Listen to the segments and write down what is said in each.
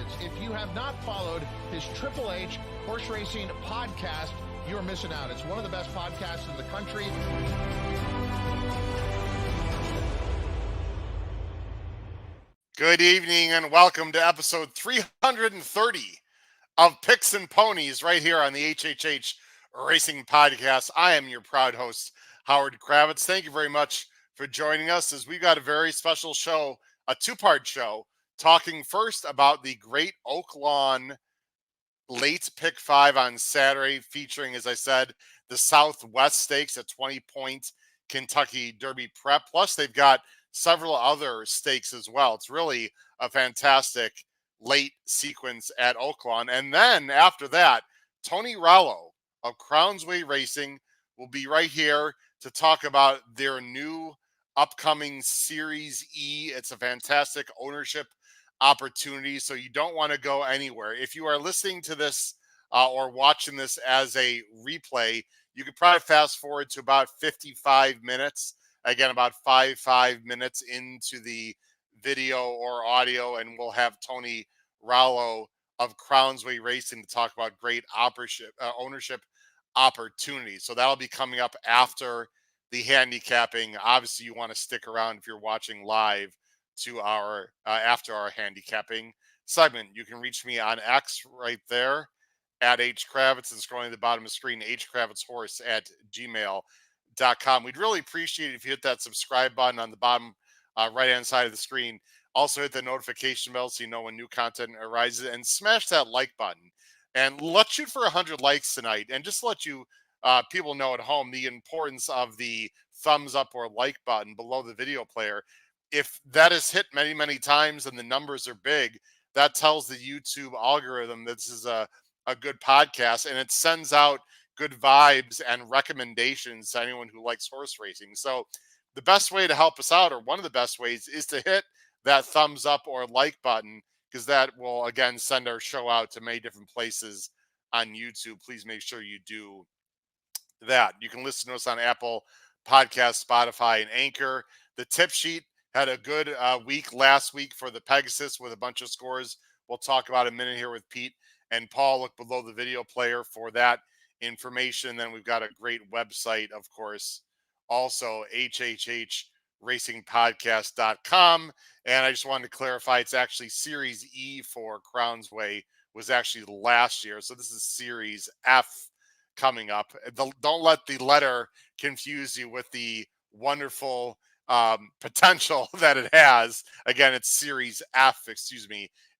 minutes. If you have not followed his Triple H Horse Racing podcast, you're missing out. It's one of the best podcasts in the country. Good evening and welcome to episode 330 of Picks and Ponies right here on the HHH Racing Podcast. I am your proud host, Howard Kravitz. Thank you very much for joining us as we've got a very special show, a two-part show, talking first about the Great Oaklawn Late Pick 5 on Saturday, featuring, as I said, the Southwest Stakes, a 20-point Kentucky Derby prep. Plus, they've got several other stakes as well. It's really a fantastic late sequence at Oaklawn. And then after that, Tony Rollo of Crownsway Racing will be right here to talk about their new upcoming Series E. It's a fantastic ownership opportunity, so you don't want to go anywhere. If you are listening to this or watching this as a replay, you could probably fast forward to about 55 minutes. Again, about five minutes into the video or audio, and we'll have Tony Rollo of Crownsway Racing to talk about great ownership opportunities. So that'll be coming up after the handicapping. Obviously, you want to stick around if you're watching live to our after our handicapping segment. You can reach me on X right there at HKravitz and scrolling to the bottom of the screen, hkravitzhorse@gmail.com. We'd really appreciate it if you hit that subscribe button on the bottom right-hand side of the screen. Also hit the notification bell so you know when new content arises, and smash that like button. And let's shoot for 100 likes tonight. And just let you people know at home the importance of the thumbs up or like button below the video player. If that is hit many, many times and the numbers are big, that tells the YouTube algorithm this is a good podcast, and it sends out good vibes and recommendations to anyone who likes horse racing. So the best way to help us out, or one of the best ways, is to hit that thumbs up or like button, because that will, again, send our show out to many different places on YouTube. Please make sure you do that. You can listen to us on Apple Podcasts, Spotify, and Anchor. The tip sheet had a good week last week for the Pegasus with a bunch of scores. We'll talk about in a minute here with Pete and Paul. Look below the video player for that information. Then we've got a great website, of course, also hhhracingpodcast.com. And I just wanted to clarify, it's actually Series E for Crownsway was actually last year. So this is Series F coming up. Don't let the letter confuse you with the wonderful potential that it has. Again, it's Series F,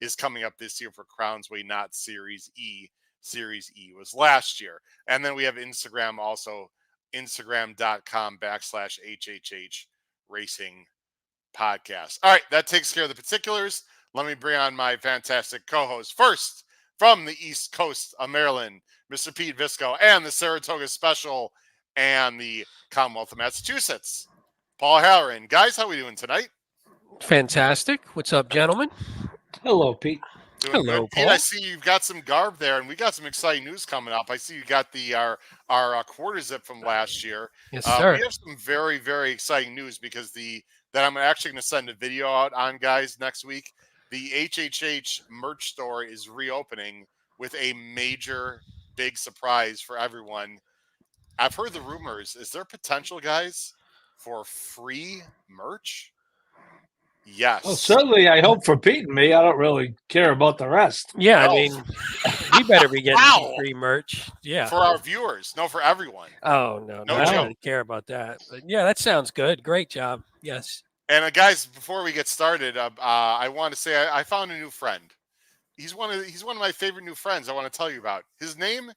is coming up this year for Crownsway, not Series E. Series E was last year. And then we have Instagram also, instagram.com/HHH Racing Podcast. All right, that takes care of the particulars. Let me bring on my fantastic co-host. First, from the East Coast of Maryland, Mr. Pete Visco, and the Saratoga Special and the Commonwealth of Massachusetts, Paul Halloran. Guys, how are we doing tonight? Fantastic. What's up, gentlemen? Hello, Pete. Doing Hello, good. Paul. Pete, I see you've got some garb there, and we got some exciting news coming up. I see you got our quarter zip from last year. Yes, sir. We have some very, very exciting news because that I'm actually going to send a video out on, guys, next week. The HHH merch store is reopening with a major, big surprise for everyone. I've heard the rumors. Is there potential, guys, for free merch? Yes. Well, certainly, I hope for Pete and me. I don't really care about the rest. Yeah, No. I mean, we better be getting Wow. some free merch. Yeah. For our viewers. No, for everyone. Oh, no, No I joke. don't really care about that. But yeah, that sounds good. Great job. Yes. And guys, before we get started, I want to say I found a new friend. He's one of my favorite new friends I want to tell you about. His name,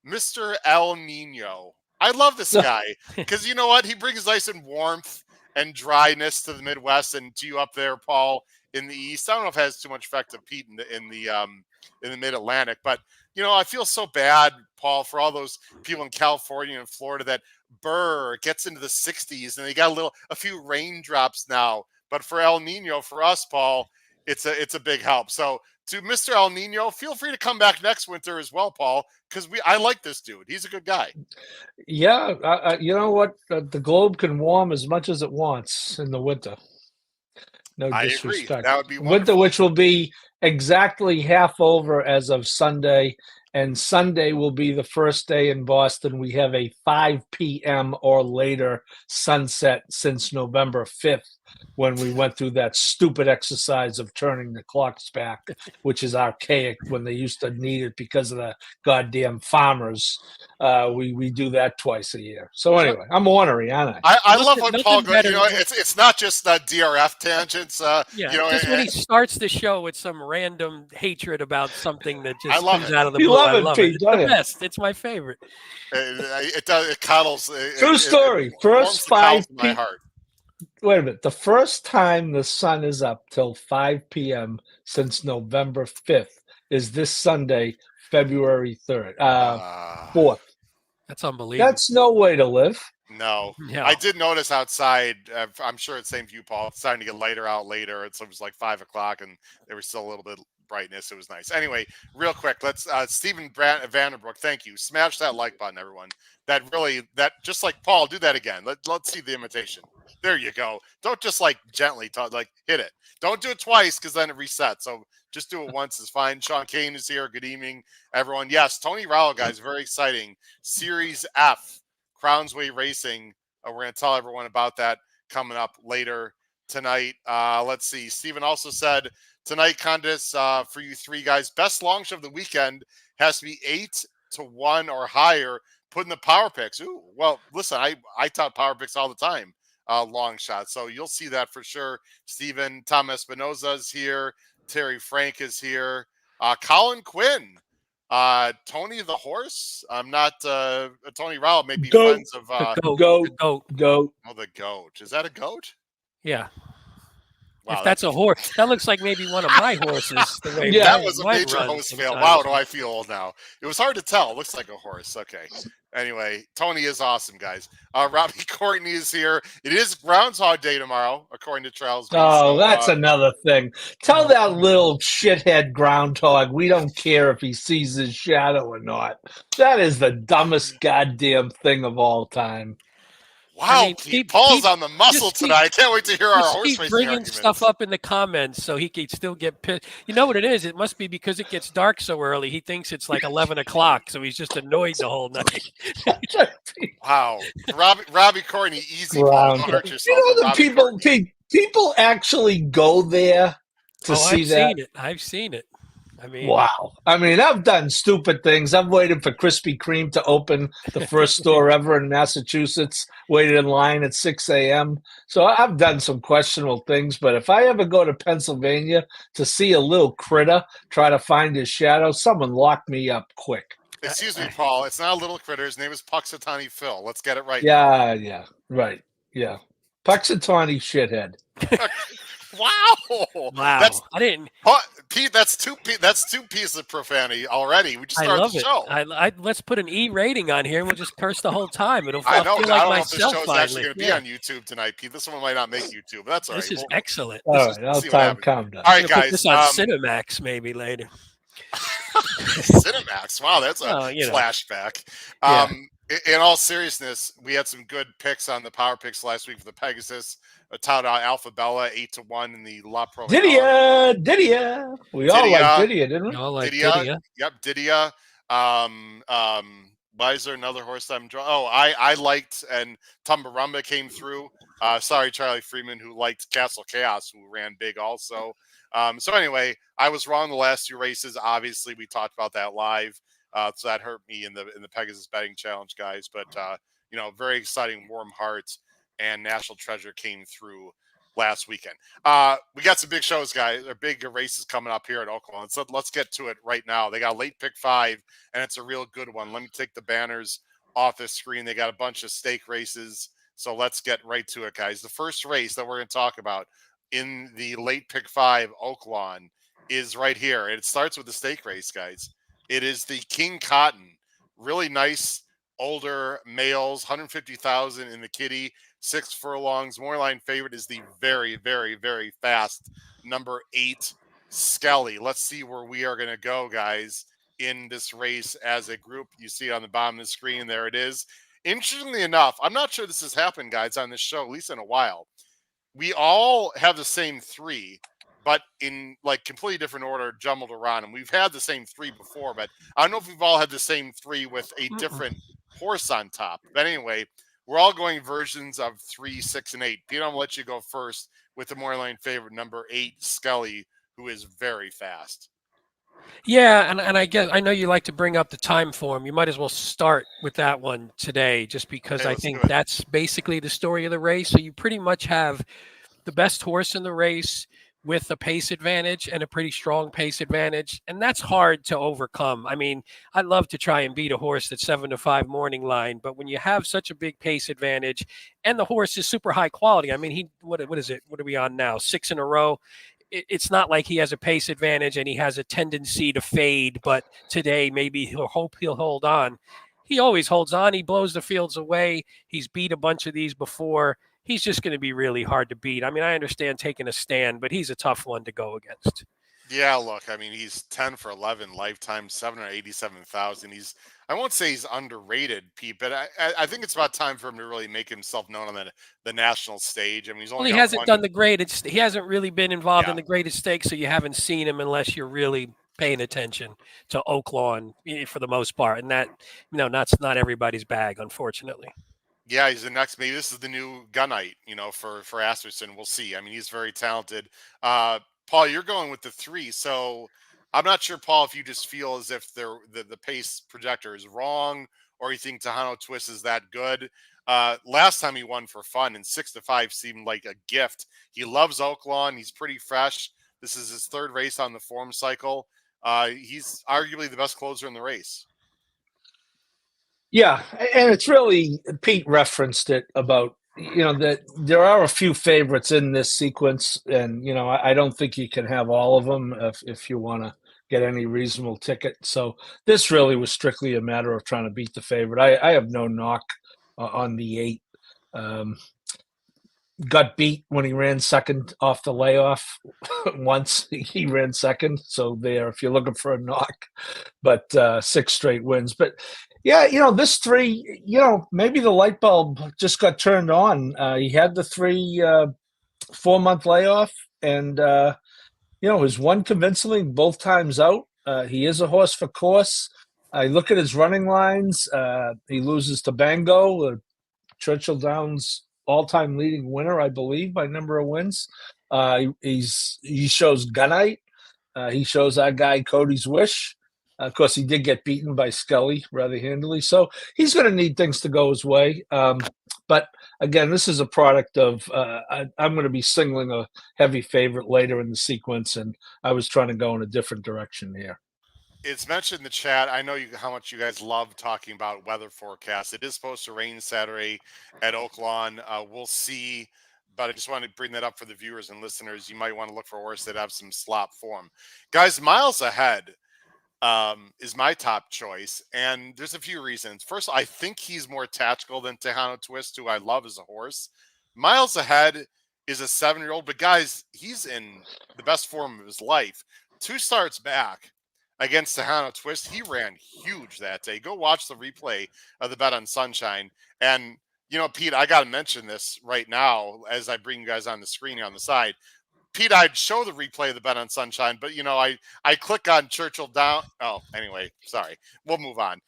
Mr. El Nino. I love this guy because you know what? He brings nice and warmth and dryness to the Midwest and to you up there, Paul, in the East. I don't know if it has too much effect of Pete in the Mid-Atlantic, but you know, I feel so bad, Paul, for all those people in California and Florida that Burr gets into the 60s and they got a few raindrops now. But for El Nino, for us, Paul, it's a big help. So to Mr. El Nino, feel free to come back next winter as well, Paul, because I like this dude. He's a good guy. Yeah, you know what? The globe can warm as much as it wants in the winter. No I agree. disrespect. That would be winter, wonderful. which will be exactly half over as of Sunday, and Sunday will be the first day in Boston. We have a 5 p.m. or later sunset since November 5th, when we went through that stupid exercise of turning the clocks back, which is archaic when they used to need it because of the goddamn farmers. We do that twice a year. So anyway, I'm ornery, aren't I? I love when Paul goes. better You know, than- it's not just DRF tangents. Yeah, you know, just when he starts the show with some random hatred about something that I just love comes it. out of the You blue. love I it, love Pete, it. It's don't the you? best. It's my favorite. It does. It cuddles. True story. Warms First the cows 5 in my heart. Wait a minute. The first time the sun is up till 5 p.m. since November 5th is this Sunday, February 3rd, 4th. That's unbelievable. That's no way to live. No, Yeah. I did notice outside. I'm sure it's same for you, Paul. It's starting to get lighter out later. It was like 5 o'clock, and there was still a little bit of brightness. It was nice. Anyway, real quick, let's Stephen Vanderbrook. Thank you. Smash that like button, everyone. That just like Paul, do that again. Let's see the imitation. There you go. Don't just like gently talk, like hit it. Don't do it twice because then it resets. So just do it once is fine. Sean Kane is here. Good evening, everyone. Yes, Tony Rowell, guys, very exciting. Series F, Crownsway Racing. We're going to tell everyone about that coming up later tonight. Let's see. Stephen also said tonight, Condis, for you three guys, best long shot of the weekend has to be 8-1 or higher. Put in the power picks. Ooh, well, listen, I tout power picks all the time. Long shot. So you'll see that for sure. Stephen, Tom Espinoza is here. Terry Frank is here. Colin Quinn. Tony the horse. I'm not Tony Rowell may be Goat. friends of Goat. The goat. Goat. oh, the goat. Is that a goat? Yeah. Wow, If that's a horse, that looks like maybe one of my horses. The way Yeah. that mine- was a mine major runs host fail. sometimes. Wow, do I feel old now? It was hard to tell. It looks like a horse. Okay. Anyway, Tony is awesome, guys. Robbie Courtney is here. It is Groundhog Day tomorrow, according to Charles. Oh, that's another thing. Tell that little shithead groundhog we don't care if he sees his shadow or not. That is the dumbest goddamn thing of all time. Wow, I mean, Pete, Paul's keep- on the muscle just tonight. I can't wait to hear our Just horse keep racing bringing arguments. stuff up in the comments so he can still get pissed. You know what it is? It must be because it gets dark so early. He thinks it's like 11 o'clock, so he's just annoyed the whole night. Wow, Robbie Courtney, easy. Paul. Ground. Don't hurt yourself. You know, the Robbie Courtney. people actually go there to see I've that. seen it. I've seen it. I mean, Wow. I mean, I've done stupid things. I've waited for Krispy Kreme to open the first store ever in Massachusetts, waited in line at 6 a.m. So I've done some questionable things. But if I ever go to Pennsylvania to see a little critter try to find his shadow, someone lock me up quick. Excuse me, Paul. It's not a little critter. His name is Puxatawny Phil. Let's get it right. Yeah, right. Yeah. Puxatawny shithead. Wow. wow. That's I didn't. Pete. That's two pieces of profanity already. We just I started love the it. show. Let's put an E rating on here and we'll just curse the whole time. It'll I know. feel I like don't know if this myself show's finally. actually going to be on YouTube tonight, Pete. This one might not make YouTube, but that's all This right. is excellent. All right, we'll I'll see what time happens. calm down. All I'm right, gonna put guys. this on Cinemax maybe later. Cinemax. Wow, that's a flashback. Yeah. In all seriousness, we had some good picks on the power picks last week for the Pegasus. Tout out Alpha Bella 8-1 in the La Pro. Didia. We all like Didia, didn't we? You all like Didia. Didia. Yep, Didia. Why is there another horse that I'm drawing? Oh, I liked, and Tumbarumba came through. Sorry, Charlie Freeman, who liked Castle Chaos, who ran big also. So anyway, I was wrong the last two races. Obviously, we talked about that live. So that hurt me in the Pegasus betting challenge, guys. But very exciting, warm hearts, and National Treasure came through last weekend. We got some big shows, guys. Or big races coming up here at Oaklawn. So let's get to it right now. They got late pick 5, and it's a real good one. Let me take the banners off the screen. They got a bunch of stake races. So let's get right to it, guys. The first race that we're going to talk about in the late pick 5 Oaklawn is right here. And it starts with the stake race, guys. It is the King Cotton. Really nice older males, 150,000 in the kitty, 6 furlongs. Moreline favorite is the very, very, very fast number 8 Skelly. Let's see where we are going to go, guys, in this race as a group. You see it on the bottom of the screen. There it is. Interestingly enough, I'm not sure this has happened, guys, on this show, at least in a while. We all have the same 3, but in like completely different order, jumbled around. And we've had the same three before, but I don't know if we've all had the same three with a different horse on top. But anyway, we're all going versions of 3, 6, and 8. Pete, I'm gonna let you go first with the Moorline favorite, number 8, Skelly, who is very fast. Yeah, and I know you like to bring up the time form. You might as well start with that one today, just because Hey, I let's do think it. that's basically the story of the race. So you pretty much have the best horse in the race with a pace advantage and a pretty strong pace advantage, and that's hard to overcome. I mean, I love to try and beat a horse that's 7-5 morning line, but when you have such a big pace advantage and the horse is super high quality, I mean, what is it? What are we on now? 6 in a row. It's not like he has a pace advantage and he has a tendency to fade, but today maybe he'll hold on. He always holds on. He blows the fields away. He's beat a bunch of these before. He's just going to be really hard to beat. I mean, I understand taking a stand, but he's a tough one to go against. Yeah, look, I mean, he's 10 for 11 lifetime, 787,000. I won't say he's underrated, Pete, but I think it's about time for him to really make himself known on the national stage. I mean, he's Well, only he got hasn't one. done the greatest. He hasn't really been involved in Yeah. the greatest stakes, so you haven't seen him unless you're really paying attention to Oaklawn for the most part. And that, that's not everybody's bag, unfortunately. Yeah, he's the next. Maybe this is the new Gunite, for Asmussen. We'll see. I mean, he's very talented. Paul, you're going with the 3, so I'm not sure, Paul, if you just feel as if the pace projector is wrong, or you think Tejano Twist is that good. Last time he won for fun, and 6-5 seemed like a gift. He loves Oaklawn. He's pretty fresh. This is his 3rd race on the form cycle. He's arguably the best closer in the race. Yeah, and it's really, Pete referenced it about, that there are a few favorites in this sequence, and I don't think you can have all of them if you want to get any reasonable ticket. So this really was strictly a matter of trying to beat the favorite. I have no knock on the 8. Got beat when he ran second off the layoff. Once he ran second, so there, if you're looking for a knock, but 6 straight wins. But yeah, this 3, maybe the light bulb just got turned on. He had the 4-month layoff, and has won convincingly both times out. He is a horse for course. I look at his running lines. He loses to Bango, Churchill Downs all-time leading winner, I believe, by number of wins. He shows Gunite. He shows our guy Cody's Wish. Of course, he did get beaten by Skelly rather handily, so he's going to need things to go his way. But again, this is a product of I'm going to be singling a heavy favorite later in the sequence, and I was trying to go in a different direction here. It's mentioned in the chat. I know how much you guys love talking about weather forecasts. It is supposed to rain Saturday at Oaklawn. We'll see, but I just wanted to bring that up for the viewers and listeners. You might want to look for a horse that have some slop form. Guys, Miles Ahead is my top choice, and there's a few reasons. First, I think he's more tactical than Tejano Twist, who I love as a horse. Miles Ahead is a 7-year-old, but guys, he's in the best form of his life. 2 starts back against Tejano Twist, he ran huge that day. Go watch the replay of the Bet on Sunshine. And, Pete, I got to mention this right now as I bring you guys on the screen here on the side. Pete, I'd show the replay of the Bet on Sunshine, but, I click on Churchill Down. Oh, anyway, sorry. We'll move on.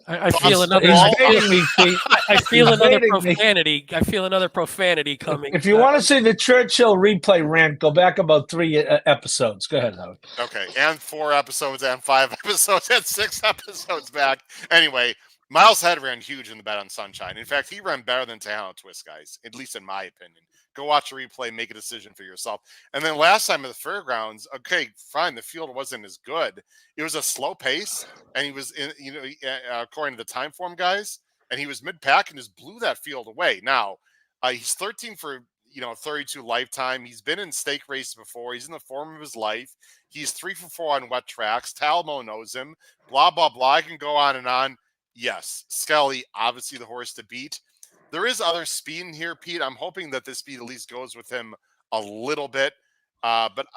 I feel another. I feel another profanity. I feel another profanity coming. If you want to see the Churchill replay rant, go back about 3 episodes. Go ahead, Howard. Okay, and 4 episodes, and 5 episodes, and 6 episodes back. Anyway, Miles Head ran huge in the Bet on Sunshine. In fact, he ran better than Tejano Twist, guys, at least in my opinion. Go watch the replay, make a decision for yourself. And then last time at the fairgrounds, okay, fine, the field wasn't as good. It was a slow pace, and he was in, according to the time form guys, and he was mid-pack and just blew that field away. Now, he's 13 for 32 lifetime. He's been in stake races before. He's in the form of his life. He's 3 for 4 on wet tracks. Talmo knows him. Blah blah blah. I can go on and on. Yes, Skelly, obviously the horse to beat. There is other speed in here, Pete. I'm hoping that this speed at least goes with him a little bit.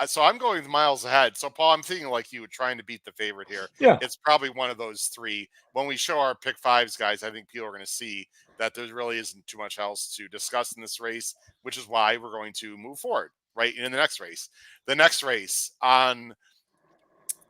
So I'm going with Miles Ahead. So, Paul, I'm thinking like you, trying to beat the favorite here. Yeah. It's probably one of those 3. When we show our pick 5s, guys, I think people are going to see that there really isn't too much else to discuss in this race, which is why we're going to move forward right in the next race. The next race on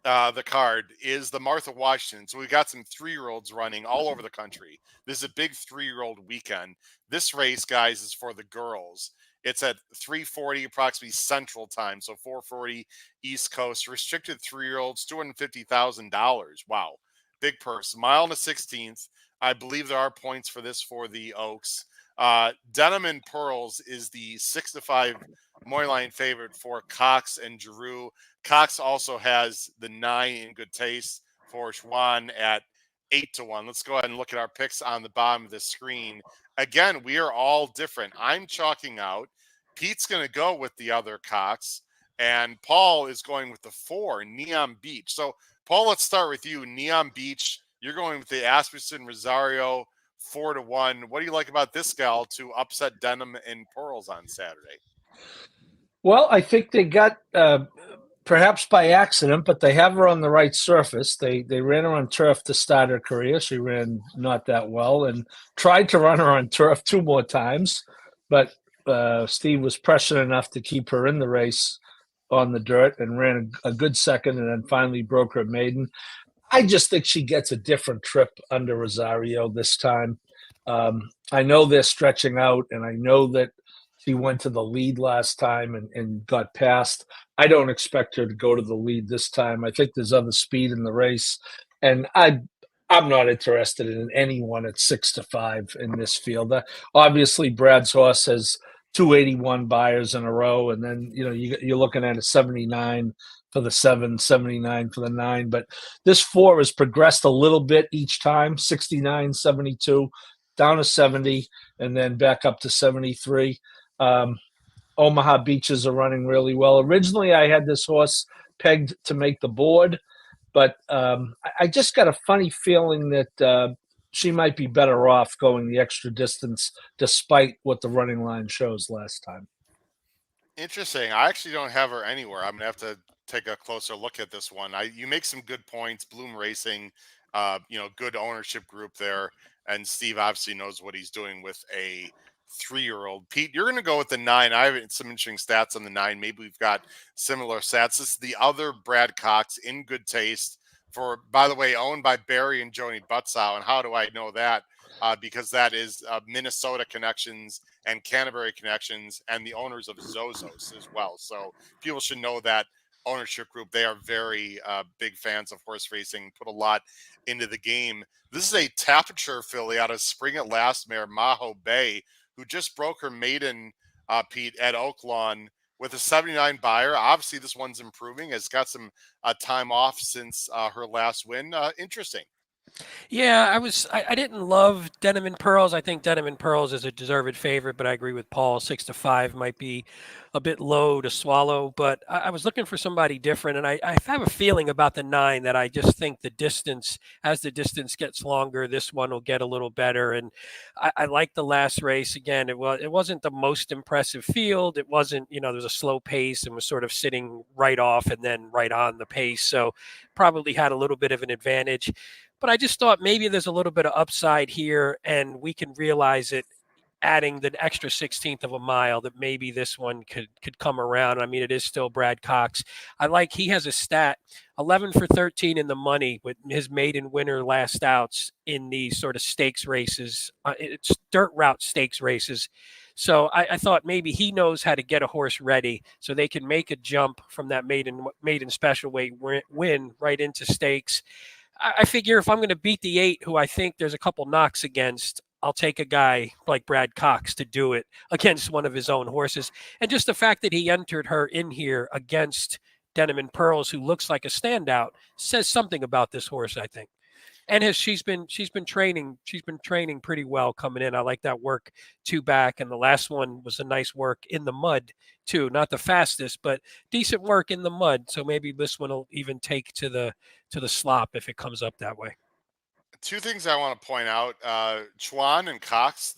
the card is the Martha Washington. So we got some 3-year-olds running all over the country. This is a big 3-year-old weekend. This race, guys, is for the girls. It's at 3:40 approximately Central Time, so 4:40 East Coast. Restricted 3-year-olds, $250,000. Wow, big purse. Mile and a 16th. I believe there are points for this for the Oaks. Denim and Pearls is the 6-5 money line favorite for Cox and Giroux. Cox also has the 9 in good taste for Schwann at 8-1. Let's go ahead and look at our picks on the bottom of the screen. Again, we are all different. I'm chalking out. Pete's going to go with the other Cox, and Paul is going with the 4, Neon Beach. So, Paul, let's start with you. Neon Beach, you're going with the Asmussen Rosario 4-1. What do you like about this gal to upset Denim and Pearls on Saturday? Well, I think they got perhaps by accident, but they have her on the right surface. They ran her on turf to start her career. She ran not that well and tried to run her on turf 2 more times, but Steve was prescient enough to keep her in the race on the dirt and ran a good second and then finally broke her maiden. I just think she gets a different trip under Rosario this time. I know they're stretching out, and I know that she went to the lead last time and got passed. I don't expect her to go to the lead this time. I think there's other speed in the race, and I'm not interested in anyone at 6-5 in this field. Obviously, Brad's horse has 281 buyers in a row, and then you're looking at a 79 for the 7, 79 for the 9. But this 4 has progressed a little bit each time: 69, 72, down to 70, and then back up to 73. Omaha Beaches are running really well. Originally, I had this horse pegged to make the board, but I just got a funny feeling that she might be better off going the extra distance, despite what the running line shows last time. Interesting. I actually don't have her anywhere. I'm gonna have to take a closer look at this one. You make some good points. Bloom Racing, good ownership group there, and Steve obviously knows what he's doing with a 3-year-old. Pete, you're going to go with the 9. I have some interesting stats on the 9. Maybe we've got similar stats. This is the other Brad Cox in good taste for, by the way, owned by Barry and Joni Butzow. And how do I know that? Because that is Minnesota connections and Canterbury connections and the owners of Zozos as well. So people should know that ownership group. They are very big fans of horse racing, put a lot into the game. This is a Tapiture filly out of Spring at Last mare, Maho Bay, who just broke her maiden, Pete, at Oaklawn with a 79 buyer. Obviously, this one's improving. Has got some time off since her last win. Interesting. Yeah, I didn't love Denim and Pearls. I think Denim and Pearls is a deserved favorite, but I agree with Paul. 6-5 might be a bit low to swallow. But I was looking for somebody different, and I have a feeling about the 9 that I just think as the distance gets longer, this one will get a little better. And I like the last race again. It wasn't the most impressive field. It wasn't, there was a slow pace and was sort of sitting right off and then right on the pace. So probably had a little bit of an advantage. But I just thought maybe there's a little bit of upside here, and we can realize it adding the extra 16th of a mile that maybe this one could come around. I mean, it is still Brad Cox. He has a stat 11 for 13 in the money with his maiden winner last outs in these sort of stakes races. It's dirt route stakes races. So I thought maybe he knows how to get a horse ready so they can make a jump from that maiden special weight win right into stakes. I figure if I'm going to beat the 8, who I think there's a couple knocks against, I'll take a guy like Brad Cox to do it against one of his own horses. And just the fact that he entered her in here against Denim and Pearls, who looks like a standout, says something about this horse, I think. And she's been training pretty well coming in. I like that work 2 back, and the last one was a nice work in the mud too. Not the fastest, but decent work in the mud. So maybe this one will even take to the slop if it comes up that way. 2 things I want to point out: Chuan and Cox.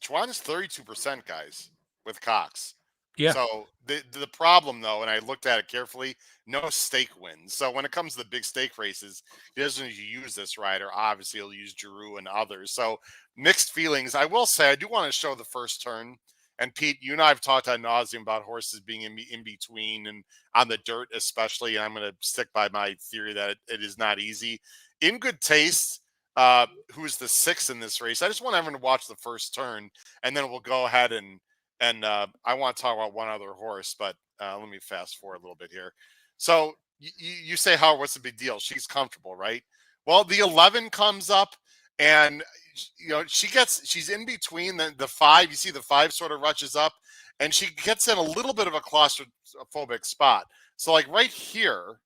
Chuan is 32%, guys, with Cox. Yeah. So the problem, though, and I looked at it carefully, no stake wins. So when it comes to the big stake races, he doesn't use this rider. Obviously, he'll use Giroux and others. So mixed feelings. I will say I do want to show the first turn And Pete, you and I have talked ad nauseum about horses being in between and on the dirt, especially. And I'm going to stick by my theory that it is not easy. In Good Taste, who's the 6 in this race? I just want everyone to watch the first turn, and then we'll go ahead and I want to talk about one other horse, but let me fast forward a little bit here. So you say, Howard, what's the big deal? She's comfortable, right? Well, the 11 comes up, and she's in between the 5. You see the 5 sort of rushes up, and she gets in a little bit of a claustrophobic spot. So like right here,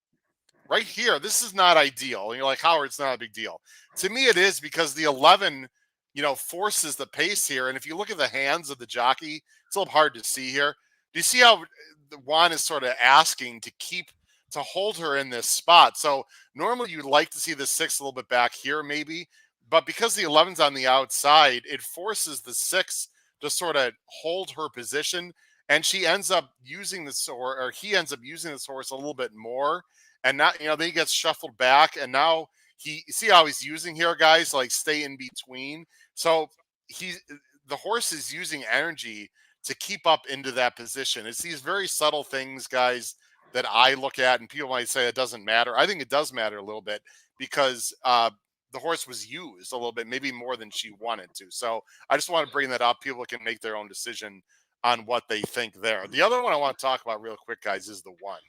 this is not ideal. And you're like, Howard, it's not a big deal. To me, it is, because the 11, forces the pace here. And if you look at the hands of the jockey, it's a little hard to see here. Do you see how Juan is sort of asking to hold her in this spot? So normally you'd like to see the 6 a little bit back here maybe, but because the 11's on the outside, it forces the 6 to sort of hold her position, and she ends up using this, or he ends up using this horse a little bit more, and now then he gets shuffled back, and now see how he's using here, guys, like stay in between. So the horse is using energy to keep up into that position. It's these very subtle things, guys, that I look at, and people might say it doesn't matter. I think it does matter a little bit, because the horse was used a little bit, maybe more than she wanted to. So I just want to bring that up. People can make their own decision on what they think there. The other one I want to talk about real quick, guys, is the 1.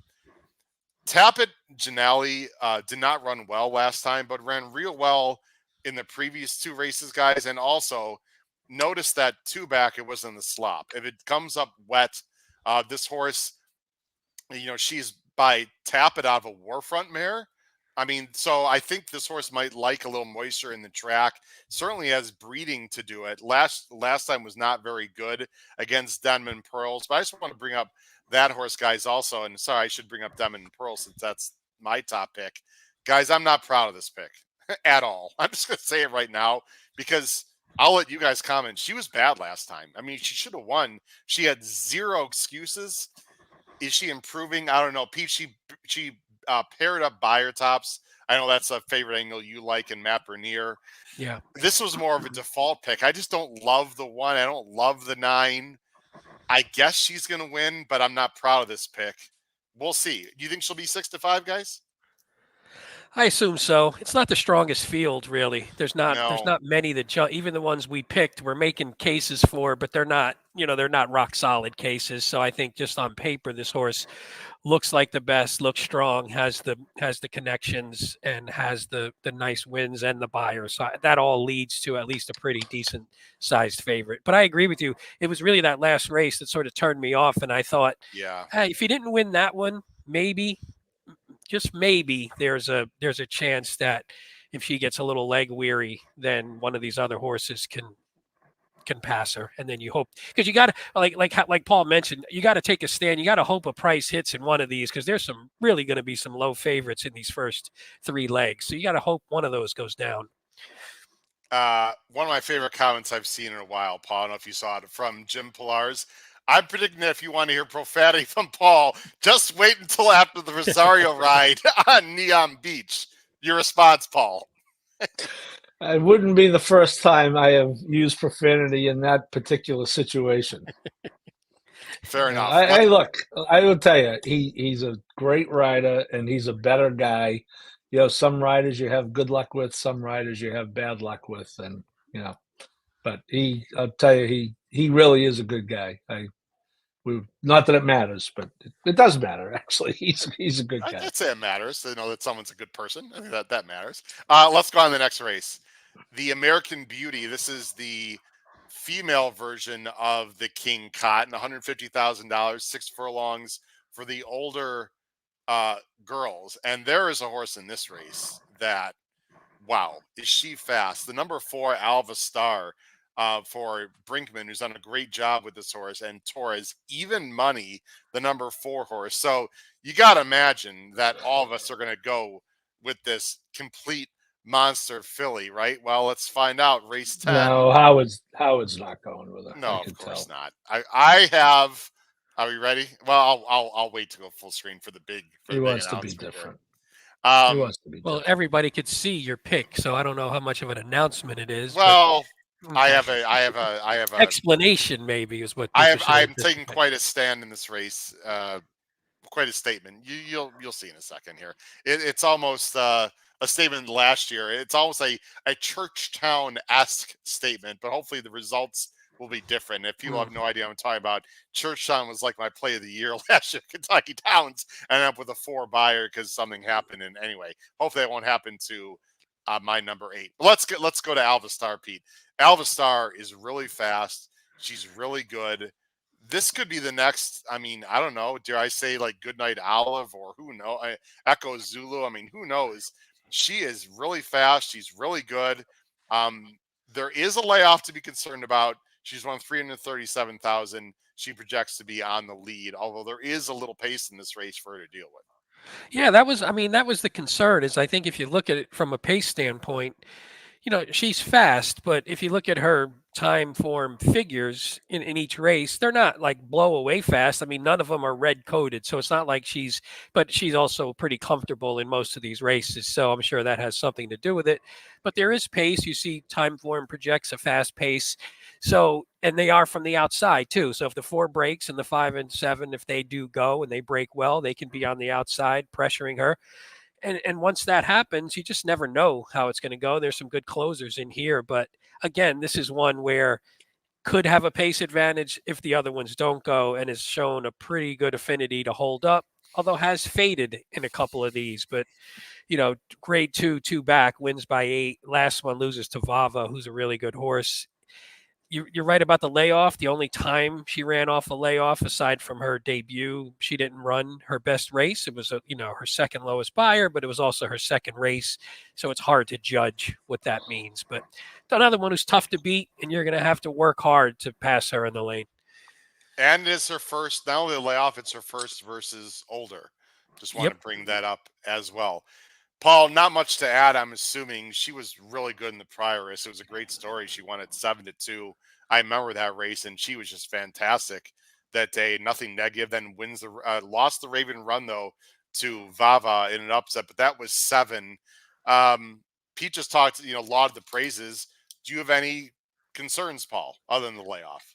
Tappet Janelli did not run well last time, but ran real well in the previous 2 races, guys. And also notice that 2 back, it was in the slop. If it comes up wet, this horse, she's by Tappet out of a Warfront mare. I mean, so I think this horse might like a little moisture in the track. Certainly has breeding to do it. Last time was not very good against Denman Pearls, but I just want to bring up that horse, guys, also. And sorry, I should bring up Denman Pearls since that's my top pick. Guys, I'm not proud of this pick at all. I'm just going to say it right now, because I'll let you guys comment. She was bad last time. I mean, she should have won. She had 0 excuses. Is she improving? I don't know. Pete, she paired up Buyer Tops. I know that's a favorite angle you like, in Matt Bernier. Yeah. This was more of a default pick. I just don't love the 1. I don't love the 9. I guess she's going to win, but I'm not proud of this pick. We'll see. Do you think she'll be 6-5, guys? I assume so. It's not the strongest field, really. There's not many that jump. Even the ones we picked, we're making cases for, but they're not rock solid cases. So I think just on paper, this horse looks like the best, looks strong, has the connections, and has the nice wins and the Buyer. So that all leads to at least a pretty decent sized favorite. But I agree with you. It was really that last race that sort of turned me off, and I thought, hey, if he didn't win that one, maybe, just maybe, there's a chance that if she gets a little leg weary, then one of these other horses can pass her. And then you hope, because you got to, like Paul mentioned, you got to take a stand. You got to hope a price hits in one of these, because there's some really going to be some low favorites in these first 3 legs. So you got to hope one of those goes down. One of my favorite comments I've seen in a while, Paul, I don't know if you saw it, from Jim Pillar's. I'm predicting that if you want to hear profanity from Paul, just wait until after the Rosario ride on Neon Beach. Your response, Paul? It wouldn't be the first time I have used profanity in that particular situation. Fair enough. Look, I will tell you, he's a great rider, and he's a better guy. Some riders you have good luck with, some riders you have bad luck with, and but I'll tell you, he really is a good guy. Not that it matters, but it does matter, actually. He's a good guy. I'd say it matters to know that someone's a good person. I think that matters. Let's go on to the next race. The American Beauty. This is the female version of the King Cotton, $150,000, 6 furlongs for the older girls. And there is a horse in this race that, wow, is she fast? The number 4, Alva Star, for Brinkman, who's done a great job with this horse, and Torres, even money, the number 4 horse. So you got to imagine that all of us are going to go with this complete monster filly, right? Well, let's find out. Race 10. No, Howard's not going with her. No, of course not. I have. Are we ready? Well, I'll wait to go full screen for the big. He wants to be different. Well, everybody could see your pick, so I don't know how much of an announcement it is. Well, I Okay. have a, Explanation maybe is what people should I'm taking anticipate. quite a stand in this race. Quite a statement. You'll see in a second here. It's almost a statement last year. It's almost a church town esque statement, but hopefully the results will be different. If people have no idea what I'm talking about, Churchtown was like my play of the year last year. Kentucky Towns ended up with a 4 buyer because something happened. And anyway, hopefully that won't happen to my number 8. Let's go to Alvastar, Pete. Alvastar is really fast. She's really good. This could be the next. I mean, I don't know. Dare I say like Goodnight Olive or who knows? Echo Zulu. I mean, who knows? She is really fast. She's really good. There is a layoff to be concerned about. She's won 337,000. She projects to be on the lead, although there is a little pace in this race for her to deal with. Yeah, that was. I mean, that was the concern. Is I think if you look at it from a pace standpoint, she's fast, but if you look at her time form figures in each race, they're not like blow away fast. I mean, none of them are red coated. So it's not like but she's also pretty comfortable in most of these races. So I'm sure that has something to do with it. But there is pace. You see, time form projects a fast pace. So, and they are from the outside too. So if the 4 breaks and the 5 and 7, if they do go and they break well, they can be on the outside pressuring her. And once that happens, you just never know how it's going to go. There's some good closers in here, but again, this is one where could have a pace advantage if the other ones don't go, and has shown a pretty good affinity to hold up, although has faded in a couple of these. But grade 2 back, wins by 8. Last one loses to Vava, who's a really good horse. You're right about the layoff. The only time she ran off a layoff, aside from her debut, she didn't run her best race. It was her second lowest buyer, but it was also her second race, so it's hard to judge what that means. But another one who's tough to beat, and you're going to have to work hard to pass her in the lane. And it's her first, not only the layoff, it's her first versus older. Just want to bring that up as well. Paul, not much to add. I'm assuming she was really good in the prior race. It was a great story. She won at 7-2. I remember that race, and she was just fantastic that day. Nothing negative. Then wins lost the Raven Run though to Vava in an upset, but that was 7. Pete just talked, a lot of the praises. Do you have any concerns, Paul, other than the layoff?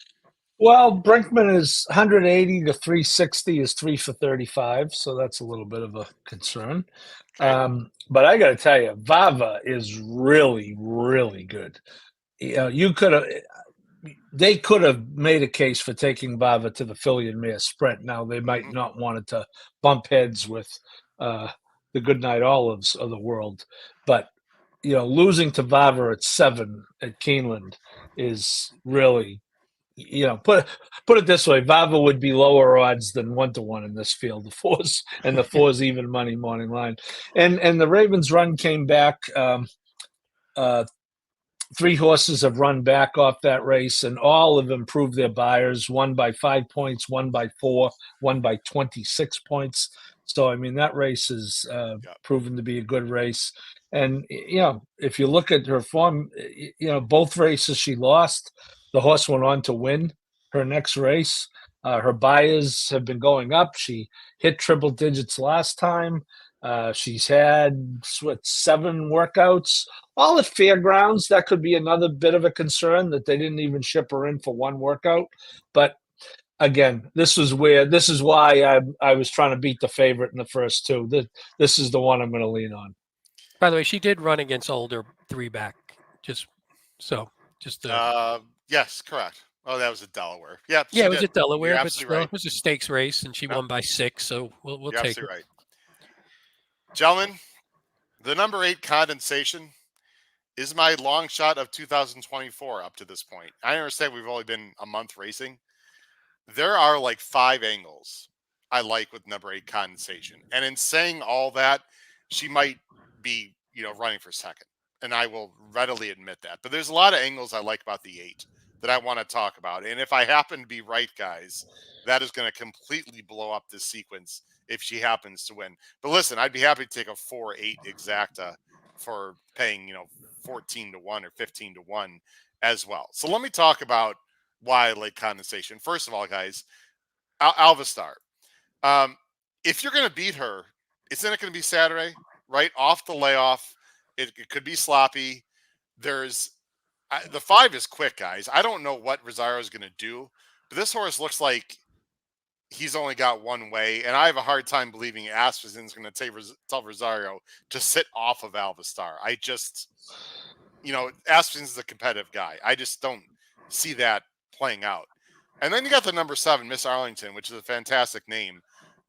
Well, Brinkman is 180 to 360 is 3 for 35, so that's a little bit of a concern. Okay. But I got to tell you, Vava is really, really good. They could have made a case for taking Vava to the filly and mare sprint. Now they might not wanted to bump heads with the Goodnight Olives of the world, but losing to Vava at 7 at Keeneland is really. Put it this way: Vava would be lower odds than 1-1 in this field. The fours even money morning line, and the Ravens run came back. 3 horses have run back off that race, and all have improved their buyers. One by 5 points, one by 4, one by 26 points. So I mean that race is proven to be a good race. And if you look at her form, both races she lost. The horse went on to win her next race. Her buyers have been going up. She hit triple digits last time. She's had 7 workouts, all at fairgrounds. That could be another bit of a concern that they didn't even ship her in for 1 workout. But again, this is why I was trying to beat the favorite in the first 2. This is the one I'm going to lean on. By the way, she did run against older 3 back. Yes, correct. Oh, that was at Delaware. Yep. Yeah, it was at Delaware, You're but still, right. it was a stakes race, and she won by 6. So we'll take it. Right. Gentlemen, the number 8 Condensation is my long shot of 2024 up to this point. I understand we've only been a month racing. There are like 5 angles I like with number 8 Condensation, and in saying all that, she might be running for second. And I will readily admit that. But there's a lot of angles I like about the 8 that I want to talk about. And if I happen to be right, guys, that is going to completely blow up this sequence if she happens to win. But listen, I'd be happy to take a 4-8 exacta for paying, 14-1 or 15-1 as well. So let me talk about why I like Condensation. First of all, guys, Alvastar. If you're going to beat her, isn't it going to be Saturday, right? Off the layoff. It could be sloppy. There's The 5 is quick, guys. I don't know what Rosario is going to do, but this horse looks like he's only got one way, and I have a hard time believing Asmussen's going to tell Rosario to sit off of Alvastar. I just, Asmussen's a competitive guy. I just don't see that playing out. And then you got the number 7, Miss Arlington, which is a fantastic name,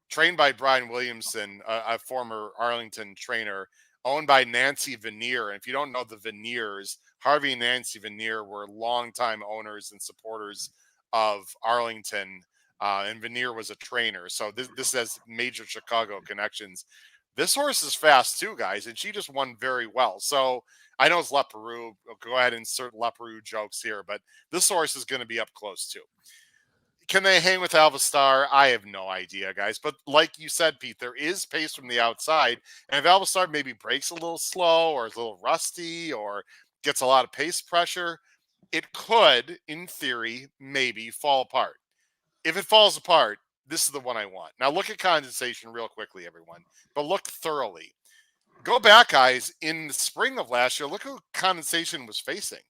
trained by Brian Williamson, a former Arlington trainer, owned by Nancy Veneer. And if you don't know the Veneers, Harvey and Nancy Veneer were longtime owners and supporters of Arlington, and Veneer was a trainer. So this has major Chicago connections. This horse is fast too, guys, and she just won very well. So I know it's Leparoux. Go ahead and insert Leparoux jokes here, but this horse is going to be up close too. Can they hang with Alvastar? I have no idea, guys. But like you said, Pete, there is pace from the outside. And if Alvastar maybe breaks a little slow or is a little rusty or gets a lot of pace pressure, it could, in theory, maybe fall apart. If it falls apart, this is the one I want. Now look at Condensation real quickly, everyone, but look thoroughly. Go back, guys. In the spring of last year, look who Condensation was facing.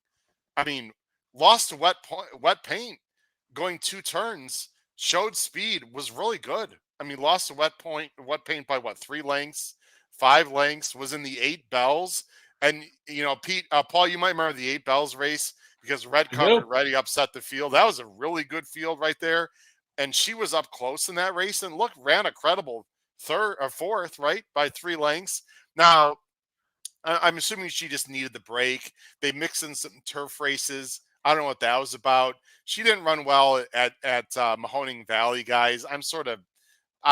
I mean, lost to wet paint, going 2 turns, showed speed, was really good. I mean, lost to wet paint by 3 lengths, 5 lengths, was in the 8 bells. And, Pete, Paul, you might remember the 8 bells race because Red Carpet Ready upset the field. That was a really good field right there. And she was up close in that race and ran a credible 3rd or 4th, right, by 3 lengths. Now, I'm assuming she just needed the break. They mixed in some turf races. I don't know what that was about. She didn't run well at Mahoning Valley, guys. I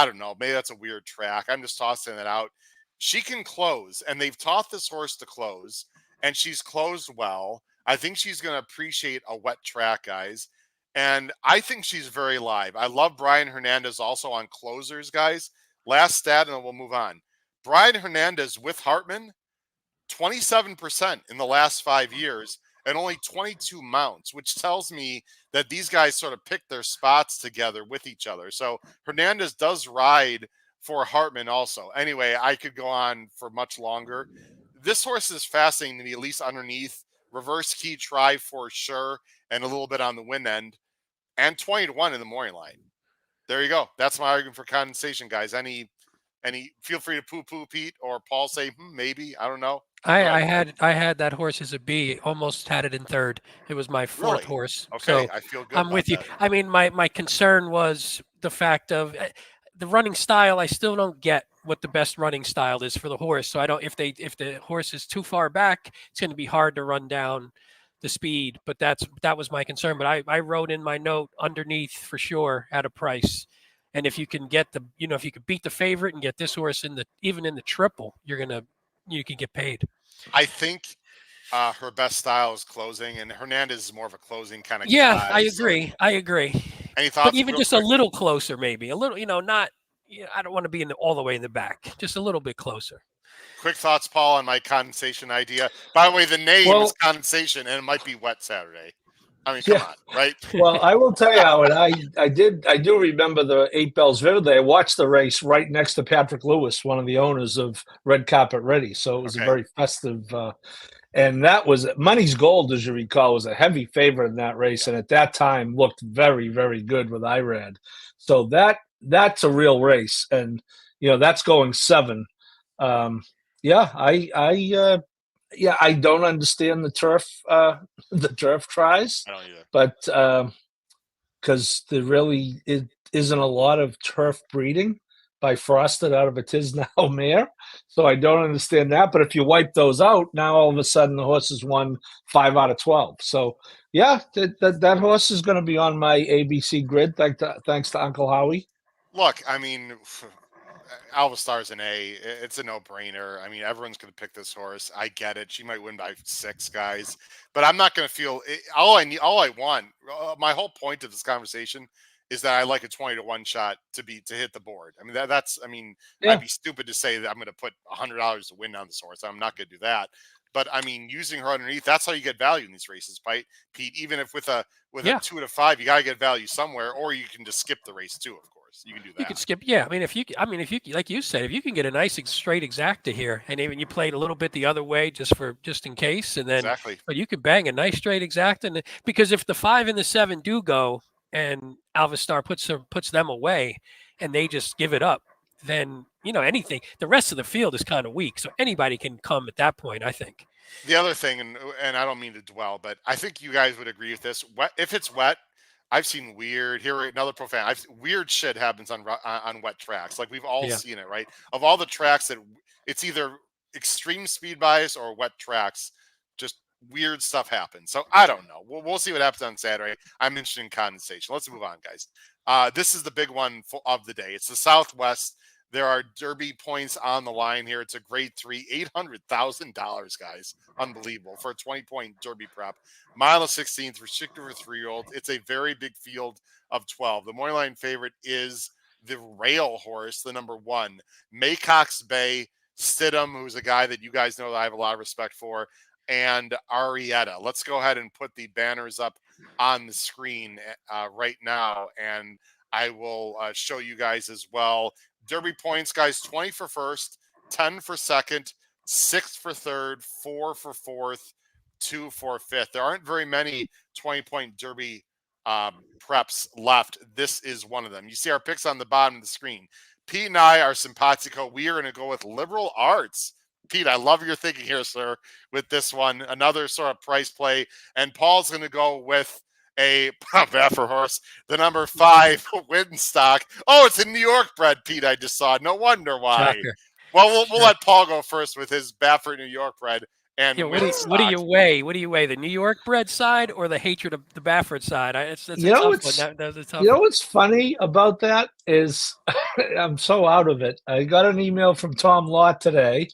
don't know. Maybe that's a weird track. I'm just tossing it out. She can close, and they've taught this horse to close, and she's closed well. I think she's going to appreciate a wet track, guys. And I think she's very live. I love Brian Hernandez also on closers, guys. Last stat, and then we'll move on. Brian Hernandez with Hartman, 27% in the last 5 years, and only 22 mounts, which tells me that these guys sort of pick their spots together with each other. So Hernandez does ride for Hartman also. Anyway, I could go on for much longer. This horse is fascinating to me, at least underneath. Reverse key try for sure, and a little bit on the win end, and 20-1 in the morning line. There you go. That's my argument for Condensation, guys. Any feel free to poo-poo, Pete, or Paul say, maybe. I don't know. I had that horse as a B. Almost had it in 3rd. It was my 4th horse. Okay, So I feel good. I'm with you. That. I mean, my concern was the fact of the running style. I still don't get what the best running style is for the horse. So I don't. If the horse is too far back, it's going to be hard to run down the speed. But that was my concern. But I wrote in my note underneath for sure at a price. And if you can get if you could beat the favorite and get this horse even in the triple, you can get paid. I think her best style is closing, and Hernandez is more of a closing kind of guy. Yeah, I agree. So. I agree. Any thoughts? But even just quick? A little closer, maybe a little. Not. I don't want to be all the way in the back. Just a little bit closer. Quick thoughts, Paul, on my Condensation idea. By the way, the name is Condensation, and it might be wet Saturday. I mean, come on, right? Well, I will tell you, Howard, I do remember the 8 bells vividly. I watched the race right next to Patrick Lewis, one of the owners of Red Carpet Ready. So it was a very festive, and that was Money's Gold, as you recall, was a heavy favorite in that race, and at that time looked very, very good with Irad. So that's a real race, and that's going 7. I don't understand the turf tries. I don't either. But because there really isn't a lot of turf breeding by Frosted out of a Tisnow mare. So I don't understand that. But if you wipe those out, now all of a sudden the horse has won 5 out of 12. So, that horse is going to be on my ABC grid thanks to Uncle Howie. Look, I mean, Alvastar's an A. It's a no-brainer. I mean, everyone's going to pick this horse. I get it. She might win by 6, guys, but I'm not going to feel it. All I want. My whole point of this conversation is that I like a 20-1 shot to hit the board. I mean, I'd be stupid to say that I'm going to put $100 to win on this horse. I'm not going to do that. But I mean, using her underneath, that's how you get value in these races, Pete. Even if with a 2 to 5, you got to get value somewhere, or you can just skip the race too, of course. horse. You can do You that. could skip, yeah. I mean, if you, like you said, if you can get a nice straight exacta here, and even you played a little bit the other way just in case, and then, Exactly. but you could bang a nice straight exacta, and because if the 5 and the 7 do go, and Alvastar puts them away, and they just give it up, then anything. The rest of the field is kind of weak, so anybody can come at that point. I think. The other thing, and I don't mean to dwell, but I think you guys would agree with this. If it's wet, I've seen weird. Here, another profan. Weird shit happens on wet tracks. Like we've all Yeah. seen it, right? Of all the tracks that it's either extreme speed bias or wet tracks, just weird stuff happens. So I don't know. We'll see what happens on Saturday. I'm interested in condensation. Let's move on, guys. This is the big one of the day. It's the Southwest. There are Derby points on the line here. It's a grade 3, $800,000, guys. Unbelievable for a 20-point Derby prep. Mile of 16th, restricted for 3-year-olds. It's a very big field of 12. The morning line favorite is the rail horse, the number 1, Maycox Bay, Stidham, who's a guy that you guys know that I have a lot of respect for, and Arietta. Let's go ahead and put the banners up on the screen right now, and I will show you guys as well. Derby points, guys, 20 for first, 10 for second, 6 for third, 4 for fourth, 2 for fifth. There aren't very many 20-point Derby preps left. This is one of them. You see our picks on the bottom of the screen. Pete and I are simpatico. We are going to go with liberal arts. Pete, I love your thinking here, sir, with this one. Another sort of price play. And Paul's going to go with a Baffer horse, the number 5 Winstock. Oh, it's a New York bred, Pete. I just saw. No wonder why. Shocker. Well, we'll let Paul go first with his Baffert New York bred and what do you weigh? What do you weigh? The New York bred side or the hatred of the Baffert side? That's a tough one. That's a tough you know what's funny about that is I'm so out of it. I got an email from Tom Law today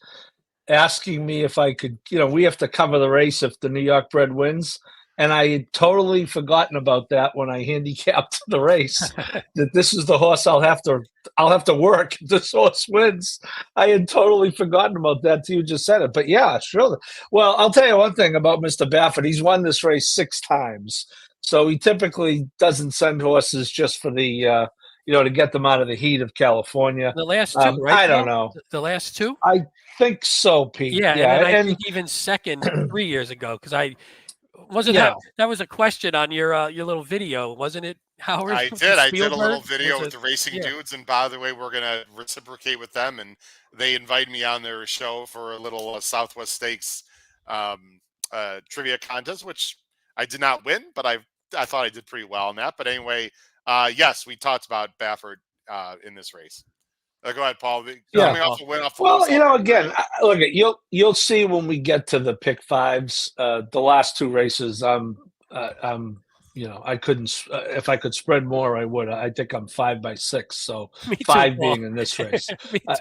asking me if I could, we have to cover the race if the New York bred wins. And I had totally forgotten about that when I handicapped the race. That this is the horse I'll have to work if this horse wins. I had totally forgotten about that till you just said it. But yeah, sure. Well, I'll tell you one thing about Mr. Baffert. He's won this race 6 times, so he typically doesn't send horses just for the to get them out of the heat of California. The last 2, right? Oh. I don't know. The last 2. I think so, Pete. Yeah, and I think even second 3 years ago because I. That was a question on your little video, wasn't it, Howard? I did a little video with the racing dudes, and by the way, we're going to reciprocate with them, and they invited me on their show for a little Southwest Stakes trivia contest, which I did not win, but I thought I did pretty well on that. But anyway, yes, we talked about Baffert in this race. Go ahead, Paul. Coming off the win off the again, look at you'll see when we get to the pick 5s. The last 2 races, I couldn't. If I could spread more, I would. I think I'm 5 by 6, so 5 being in this race.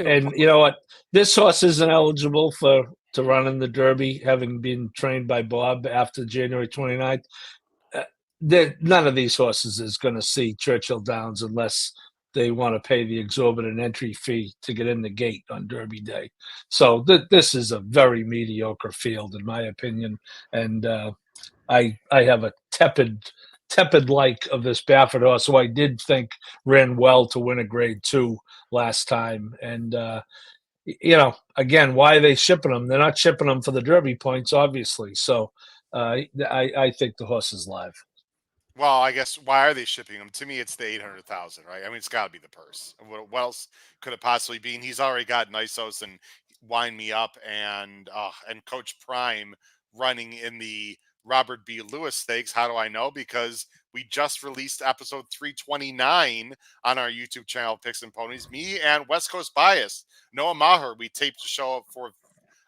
And you know what? This horse isn't eligible to run in the Derby, having been trained by Bob after January 29th. None of these horses is going to see Churchill Downs unless they want to pay the exorbitant entry fee to get in the gate on Derby Day. So this is a very mediocre field, in my opinion. And I have a tepid like of this Baffert horse, who I did think ran well to win a grade 2 last time. And, again, why are they shipping them? They're not shipping them for the Derby points, obviously. So I think the horse is live. Well, I guess why are they shipping him? To me, it's the 800,000, right? I mean, it's got to be the purse. What else could it possibly be? And he's already got Nisos and Wind Me Up and Coach Prime running in the Robert B. Lewis Stakes. How do I know? Because we just released episode 329 on our YouTube channel, Picks and Ponies. Me and West Coast Bias, Noah Maher, we taped a show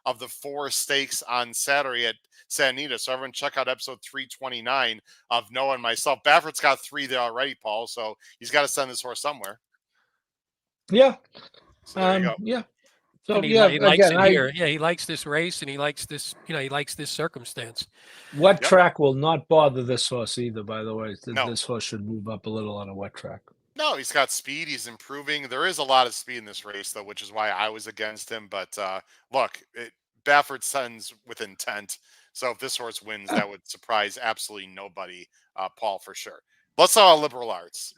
of the 4 stakes on Saturday at Santa Anita. So everyone check out episode 329 of Noah and myself. Baffert's got 3 there already, Paul. So he's got to send this horse somewhere. Yeah. So there you go. Yeah. So and he likes it here. Yeah, he likes this race, and he likes this. He likes this circumstance. Wet track will not bother this horse either. By the way, No. This horse should move up a little on a wet track. No, he's got speed. He's improving. There is a lot of speed in this race, though, which is why I was against him. But look, Baffert sends with intent. So if this horse wins, that would surprise absolutely nobody, Paul, for sure. Let's talk about liberal arts.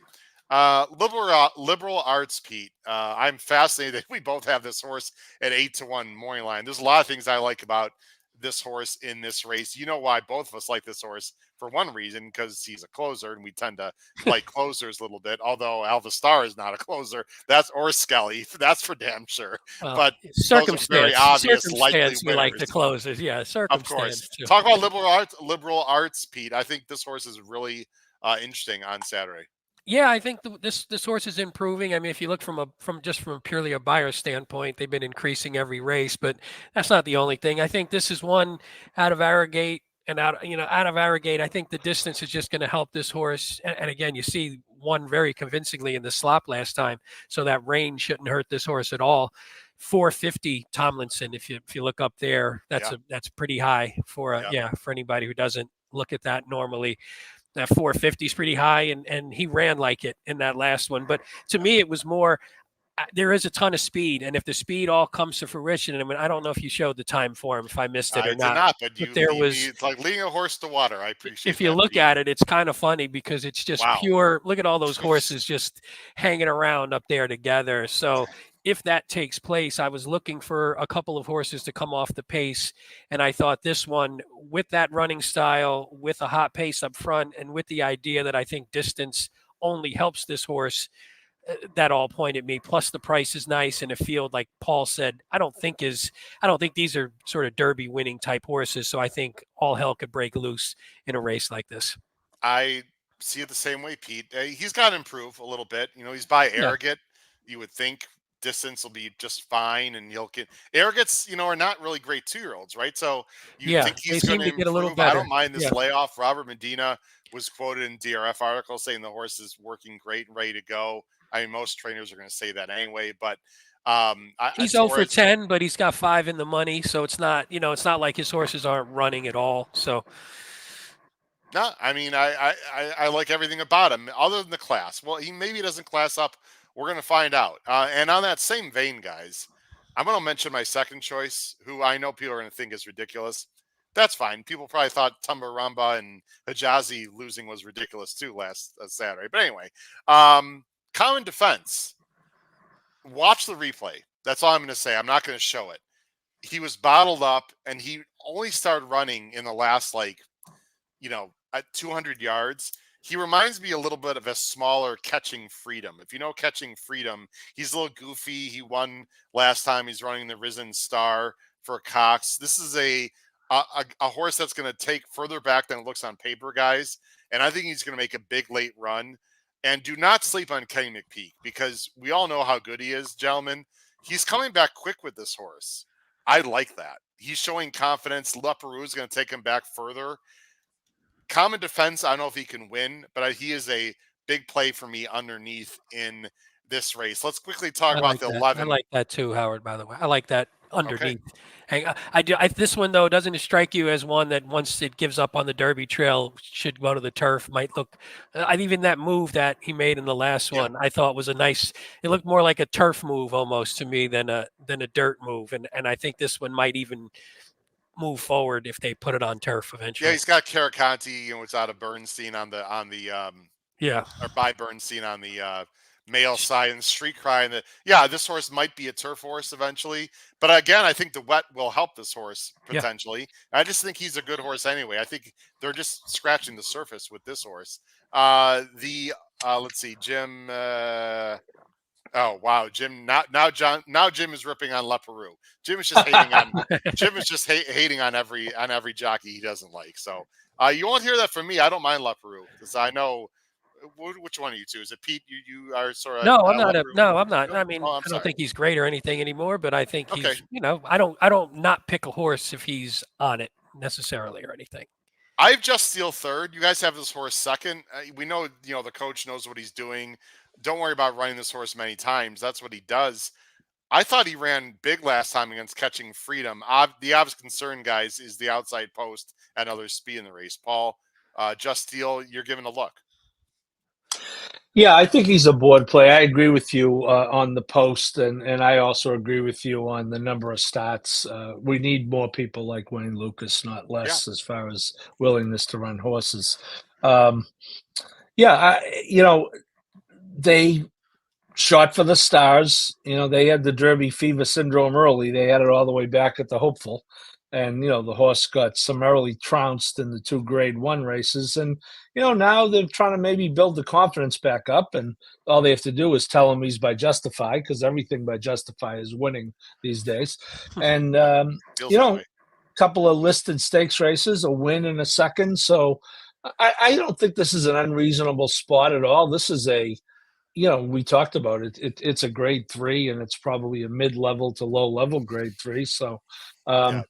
Liberal Arts, Pete. I'm fascinated. We both have this horse at 8-1 morning line. There's a lot of things I like about this horse in this race. You know why both of us like this horse for one reason, because he's a closer, and we tend to like closers a little bit. Although Alva Star is not a closer, or Skelly, that's for damn sure. Well, But those are very obvious likely We like winners. the closers, yeah. Of course. Circumstance. Too. Talk about liberal arts, Pete. I think this horse is really interesting on Saturday. Yeah, I think this horse is improving. I mean, if you look from purely a buyer standpoint, they've been increasing every race, but that's not the only thing. I think this is one out of Arrogate out of Arrogate. I think the distance is just going to help this horse. And again, you see won very convincingly in the slop last time, so that range shouldn't hurt this horse at all. 450 Tomlinson. If you look up there, that's pretty high for for anybody who doesn't look at that normally. That 450 is pretty high, and he ran like it in that last one. But to me, it was more, there is a ton of speed, and if the speed all comes to fruition, and I mean, I don't know if you showed the time for him, if I missed it or not. I did not, but there was, it's like leading a horse to water. I appreciate it. If you look at it, it's kind of funny because it's just pure, look at all those horses just hanging around up there together. So if that takes place, I was looking for a couple of horses to come off the pace, and I thought this one, with that running style, with a hot pace up front, and with the idea that I think distance only helps this horse, that all pointed me. Plus the price is nice, and a field, like Paul said, I don't think these are sort of Derby winning type horses. So I think all hell could break loose in a race like this. I see it the same way, Pete. He's got to improve a little bit. He's by Arrogate. You would think distance will be just fine, and he'll get Arrogates, are not really great 2-year-olds, right? So you think he's going to get a little improve. better. I don't mind this layoff. Robert Medina was quoted in DRF article saying the horse is working great and ready to go. I mean, most trainers are going to say that anyway, but he's 0 for 10, but he's got 5 in the money, so it's not, it's not like his horses aren't running at all. So no, I mean, I like everything about him other than the class. Well, he maybe doesn't class up. We're going to find out. And on that same vein, guys, I'm going to mention my second choice, who I know people are going to think is ridiculous. That's fine. People probably thought Tumbaramba and Hijazi losing was ridiculous too last Saturday. But anyway, Common Defense. Watch the replay. That's all I'm going to say. I'm not going to show it. He was bottled up, and he only started running in the last, at 200 yards. He reminds me a little bit of a smaller Catching Freedom. If you know Catching Freedom, he's a little goofy. He won last time. He's running the Risen Star for Cox. This is a horse that's going to take further back than it looks on paper, guys. And I think he's going to make a big late run. And do not sleep on Kenny McPeak, because we all know how good he is, gentlemen. He's coming back quick with this horse. I like that. He's showing confidence. Leperoux is going to take him back further. Common Defense, I don't know if he can win, but he is a big play for me underneath in this race. Let's quickly talk about the 11. I like that too, Howard, by the way. I like that underneath. Okay. I do. This one, though, doesn't it strike you as one that once it gives up on the Derby trail should go to the turf? Might look, even that move that he made in the last one, I thought was a nice, it looked more like a turf move almost to me than a dirt move. And I think this one might even move forward if they put it on turf eventually. Yeah, he's got Caraconti, it's out of Bernstein or by Bernstein on the male side, and Street Cry. And this horse might be a turf horse eventually. But again, I think the wet will help this horse potentially. I just think he's a good horse anyway. I think they're just scratching the surface with this horse. Let's see, Jim. Oh wow, Jim! Now Jim is ripping on Leperoux. Jim is just hating on. Jim is just hating on every jockey he doesn't like. So you won't hear that from me. I don't mind Leperoux because I know which one of you two is it. Pete, you are sort of. No, I'm not. I'm not. I mean, I don't think he's great or anything anymore, but I think he's. I don't not pick a horse if he's on it necessarily or anything. I've Just Steel third. You guys have this horse second. We know, the coach knows what he's doing. Don't worry about running this horse many times. That's what he does. I thought he ran big last time against Catching Freedom. The obvious concern, guys, is the outside post and other speed in the race. Paul, Just Steel, you're giving a look. Yeah, I think he's a board play. I agree with you on the post, and I also agree with you on the number of stats. We need more people like Wayne Lucas, not less, as far as willingness to run horses. they shot for the stars. They had the Derby fever syndrome early. They had it all the way back at the Hopeful. And, the horse got summarily trounced in the 2 Grade 1 races. And, now they're trying to maybe build the confidence back up. And all they have to do is tell him he's by Justify, because everything by Justify is winning these days. And, Feels that way. couple of listed stakes races, a win and a second. So I don't think this is an unreasonable spot at all. This is we talked about it. It's a grade 3, and it's probably a mid-level to low-level grade 3. So, and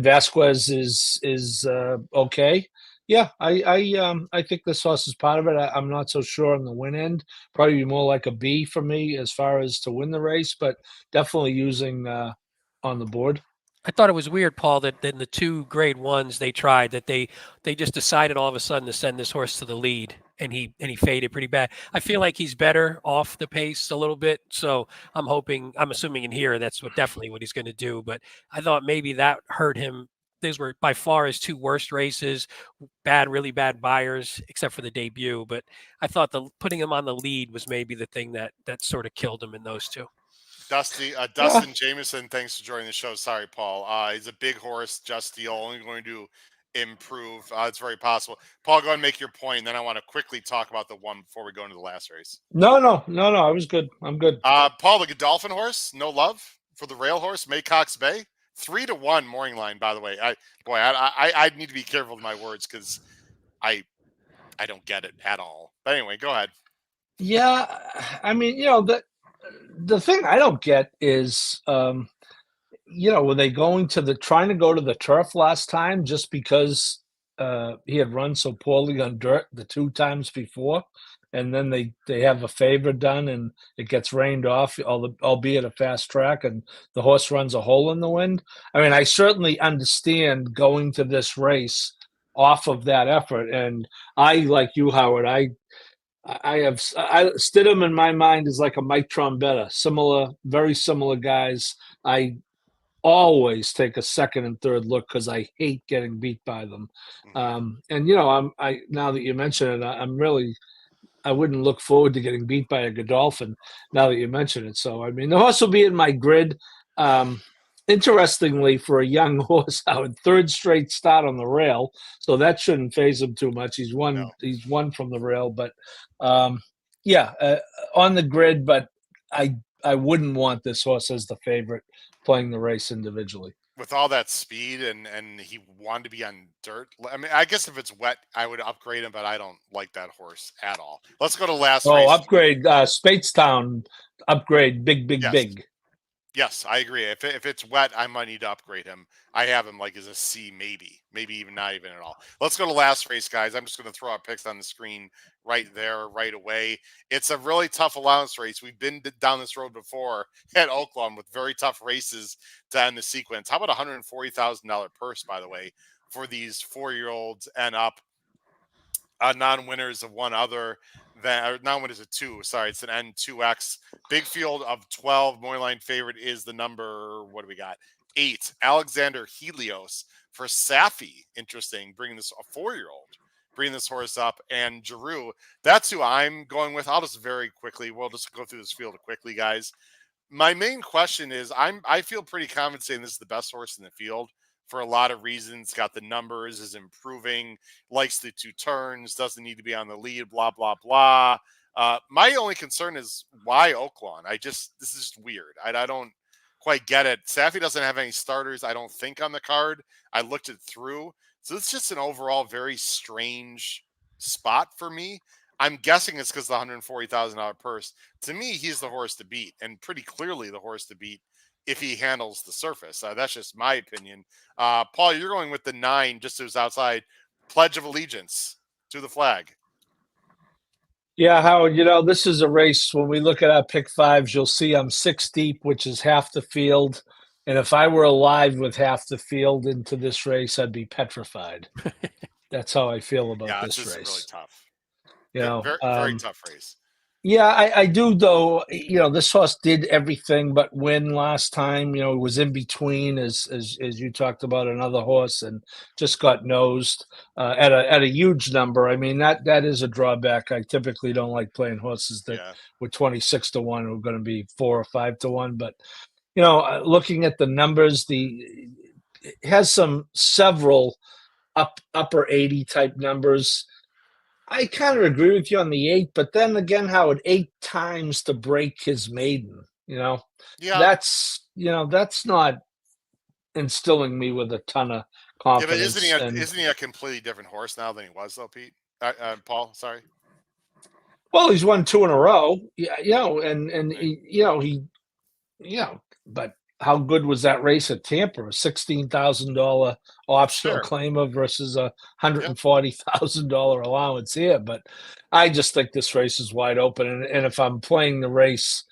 Vasquez is okay. Yeah, I think this horse is part of it. I'm not so sure on the win end. Probably more like a B for me as far as to win the race, but definitely using on the board. I thought it was weird, Paul, that in the 2 Grade 1s they tried that they just decided all of a sudden to send this horse to the lead, and he faded pretty bad. I feel like he's better off the pace a little bit, so I'm assuming in here that's definitely what he's going to do. But I thought maybe that hurt him. These were by far his 2 worst races, really bad buyers, except for the debut. But I thought putting him on the lead was maybe the thing that sort of killed him in those 2. Dustin Jameson, thanks for joining the show. Sorry, Paul. He's a big horse, Justy, only going to improve. It's very possible. Paul, go ahead and make your point, and then I want to quickly talk about the one before we go into the last race. No, I was good. I'm good. Paul, the Godolphin horse, no love for the rail horse, Maycox Bay. 3-1 morning line, by the way. I need to be careful with my words because I don't get it at all. But anyway, go ahead. Yeah, I mean, the thing I don't get is, were they trying to go to the turf last time just because he had run so poorly on dirt the 2 times before, and then they have a favor done and it gets rained off, albeit a fast track, and the horse runs a hole in the wind. I mean, I certainly understand going to this race off of that effort, and I, like you, Howard, Stidham in my mind is like a Mike Trombetta, very similar guys. I always take a second and third look because I hate getting beat by them. And now that you mention it, I wouldn't look forward to getting beat by a Godolphin now that you mention it. So I mean, the horse will be in my grid. Interestingly, for a young horse, our 3rd straight start on the rail, so that shouldn't faze him too much. He's won from the rail, but on the grid. But I wouldn't want this horse as the favorite playing the race individually. With all that speed and he wanted to be on dirt. I mean, I guess if it's wet, I would upgrade him, but I don't like that horse at all. Let's go to last race. Upgrade Spatestown. Upgrade big. Yes, I agree. If it's wet, I might need to upgrade him. I have him like as a C, maybe even not even at all. Let's go to last race, guys. I'm just going to throw our picks on the screen right there, right away. It's a really tough allowance race. We've been down this road before at Oaklawn with very tough races to end the sequence. How about $140,000 purse, by the way, for these 4-year-olds and up? Non-winners of one other than non-winners of 2. Sorry, it's an N2X. Big field of 12. Morning line favorite is the number. What do we got? 8. Alexander Helios for Safi. Interesting. Bringing this a 4-year-old. Bringing this horse up, and Giroux. That's who I'm going with. I'll just very quickly. We'll just go through this field quickly, guys. My main question is, I feel pretty confident saying this is the best horse in the field. For a lot of reasons, got the numbers, is improving, likes the 2 turns, doesn't need to be on the lead, blah, blah, blah. My only concern is why Oaklawn? This is just weird. I don't quite get it. Safi doesn't have any starters, I don't think, on the card. I looked it through. So it's just an overall very strange spot for me. I'm guessing it's because the $140,000 purse. To me, he's the horse to beat, and pretty clearly the horse to beat if he handles the surface. That's just my opinion. Paul, you're going with the 9, just as outside. Pledge of Allegiance to the flag. Yeah, Howard, this is a race. When we look at our pick 5s, you'll see I'm 6 deep, which is half the field. And if I were alive with half the field into this race, I'd be petrified. That's how I feel about this race. Really tough. Very very tough race. Yeah, I do though. This horse did everything but win last time. It was in between, as you talked about another horse, and just got nosed at a huge number. I mean that is a drawback. I typically don't like playing horses that Yeah. were 26-1 who are going to be 4 or 5-1. But looking at the numbers, it has several upper 80 type numbers. I kind of agree with you on the 8, but then again, Howard, 8 times to break his maiden, Yeah. that's not instilling me with a ton of Yeah, but confidence. isn't he a completely different horse now than he was though, Pete? Paul, sorry. Well, he's won 2 in a row. Yeah, and Right. but how good was that race at Tampa? A $16,000 optional Fair. claimer versus a Yep. $140,000 allowance here. But I just think this race is wide open. And if I'm playing the race,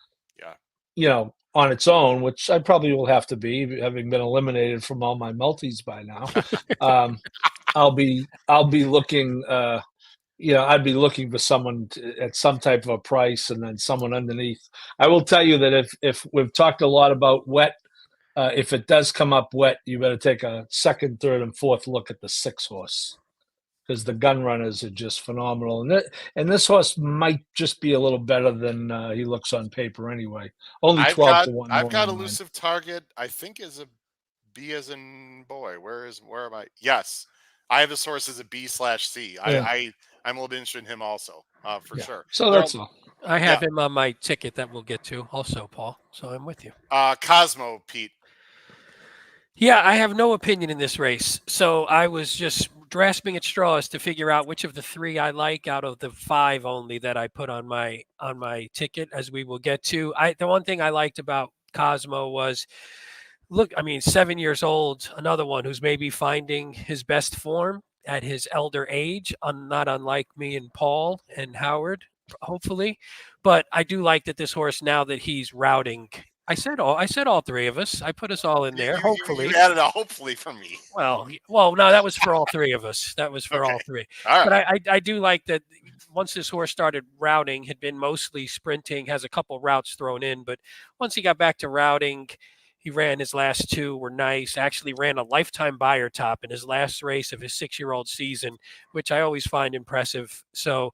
Yeah. On its own, which I probably will have to be, having been eliminated from all my multis by now, I'll be looking. I'd be looking for someone at some type of a price, and then someone underneath. I will tell you that if we've talked a lot about wet, if it does come up wet, you better take a second, third, and fourth look at the 6 horse, because the gun runners are just phenomenal, and this horse might just be a little better than he looks on paper anyway. Only 12-1. I've got Elusive Target. I think is a B as in boy. Where am I? Yes, I have this horse as a B/C. Yeah. I'm a little bit interested in him also, for sure. So that's all. I have him on my ticket that we'll get to also, Paul. So I'm with you. Cosmo, Pete. Yeah, I have no opinion in this race. So I was just grasping at straws to figure out which of the 3 I like out of the 5 only that I put on my ticket, as we will get to. The one thing I liked about Cosmo was, look, I mean, 7 years old, another one who's maybe finding his best form at his elder age, not unlike me and Paul and Howard, hopefully. But I do like that this horse, now that he's routing, I said all 3 of us. I put us all in there. Hopefully, you added a hopefully for me. Well, no, that was for all 3 of us. That was for all 3. All right. But I do like that once this horse started routing, had been mostly sprinting, has a couple routes thrown in, but once he got back to routing, he ran his last 2 were nice. Actually ran a lifetime buyer top in his last race of his 6-year-old season, which I always find impressive. So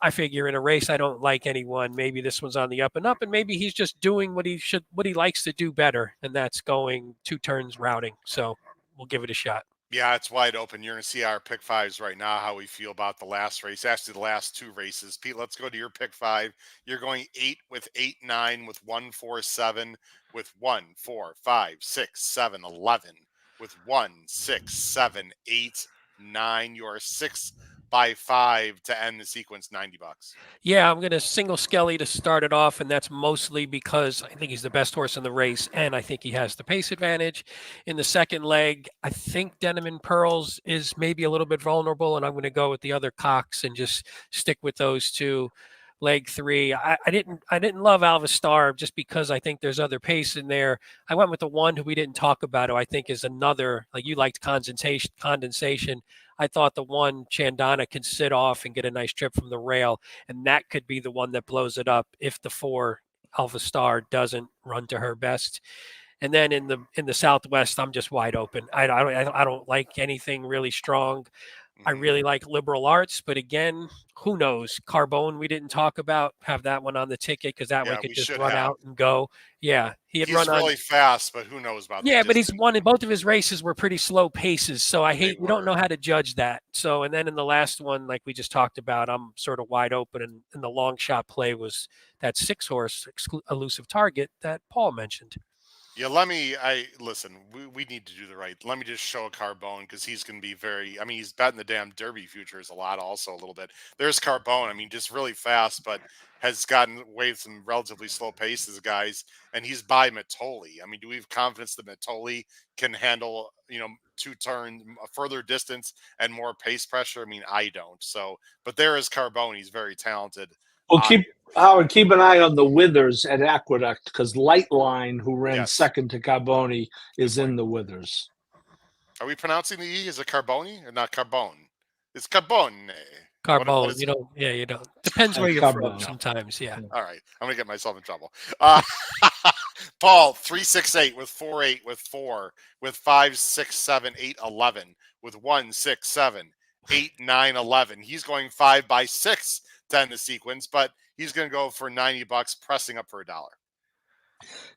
I figure in a race I don't like anyone, maybe this one's on the up and up, and maybe he's just doing what he likes to do better, and that's going 2 turns routing. So we'll give it a shot. Yeah, it's wide open. You're going to see our pick 5s right now, how we feel about the last race. Actually, the last 2 races. Pete, let's go to your pick 5. You're going 8 with 8, 9 with 1, 4, 7 with 1, 4, 5, 6, 7, 11 with 1, 6, 7, 8, 9. You are 6 by 5 to end the sequence, $90. Yeah, I'm going to single Skelly to start it off, and that's mostly because I think he's the best horse in the race, and I think he has the pace advantage. In the second leg, I think Denim and Pearls is maybe a little bit vulnerable, and I'm going to go with the other Cox and just stick with those 2. Leg 3, I didn't love Alva Star just because I think there's other pace in there. I went with the one who we didn't talk about, who I think is another, like you liked condensation. I thought the one Chandana can sit off and get a nice trip from the rail, and that could be the one that blows it up if the 4 Alpha Star doesn't run to her best. And then in the Southwest, I'm just wide open. I don't like anything really strong. I really like Liberal Arts, but again, who knows? Carbone, we didn't talk about. Have that one on the ticket because that one could just run out and go. Yeah, he's really fast, but who knows about? Yeah, but he's won in both of his races were pretty slow paces, so we don't know how to judge that. So, and then in the last one, like we just talked about, I'm sort of wide open, and the long shot play was that 6 horse Elusive Target that Paul mentioned. Yeah, listen, we need to do the right. Let me just show a Carbone because he's going to be he's betting the damn Derby futures a lot also a little bit. There's Carbone. I mean, just really fast, but has gotten away with some relatively slow paces, guys. And he's by Matoli. I mean, do we have confidence that Matoli can handle, 2 turns, a further distance and more pace pressure? I mean, I don't. So, but there is Carbone. He's very talented. Well, keep an eye on the Withers at Aqueduct because Lightline, who ran second to Carbone, is in the Withers. Are we pronouncing the E? Is it Carbone or not Carbone? It's Carbone. Carbone. is You don't. Yeah, you don't. Depends where you're from. Carbone. Sometimes, yeah. All right, I'm gonna get myself in trouble. Paul 368 with 48 with 4 with 5 6 7 8 11 with 1 6 7 8 9 11. He's going 5 by 6 to end the sequence, but he's gonna go for $90, pressing up for $1.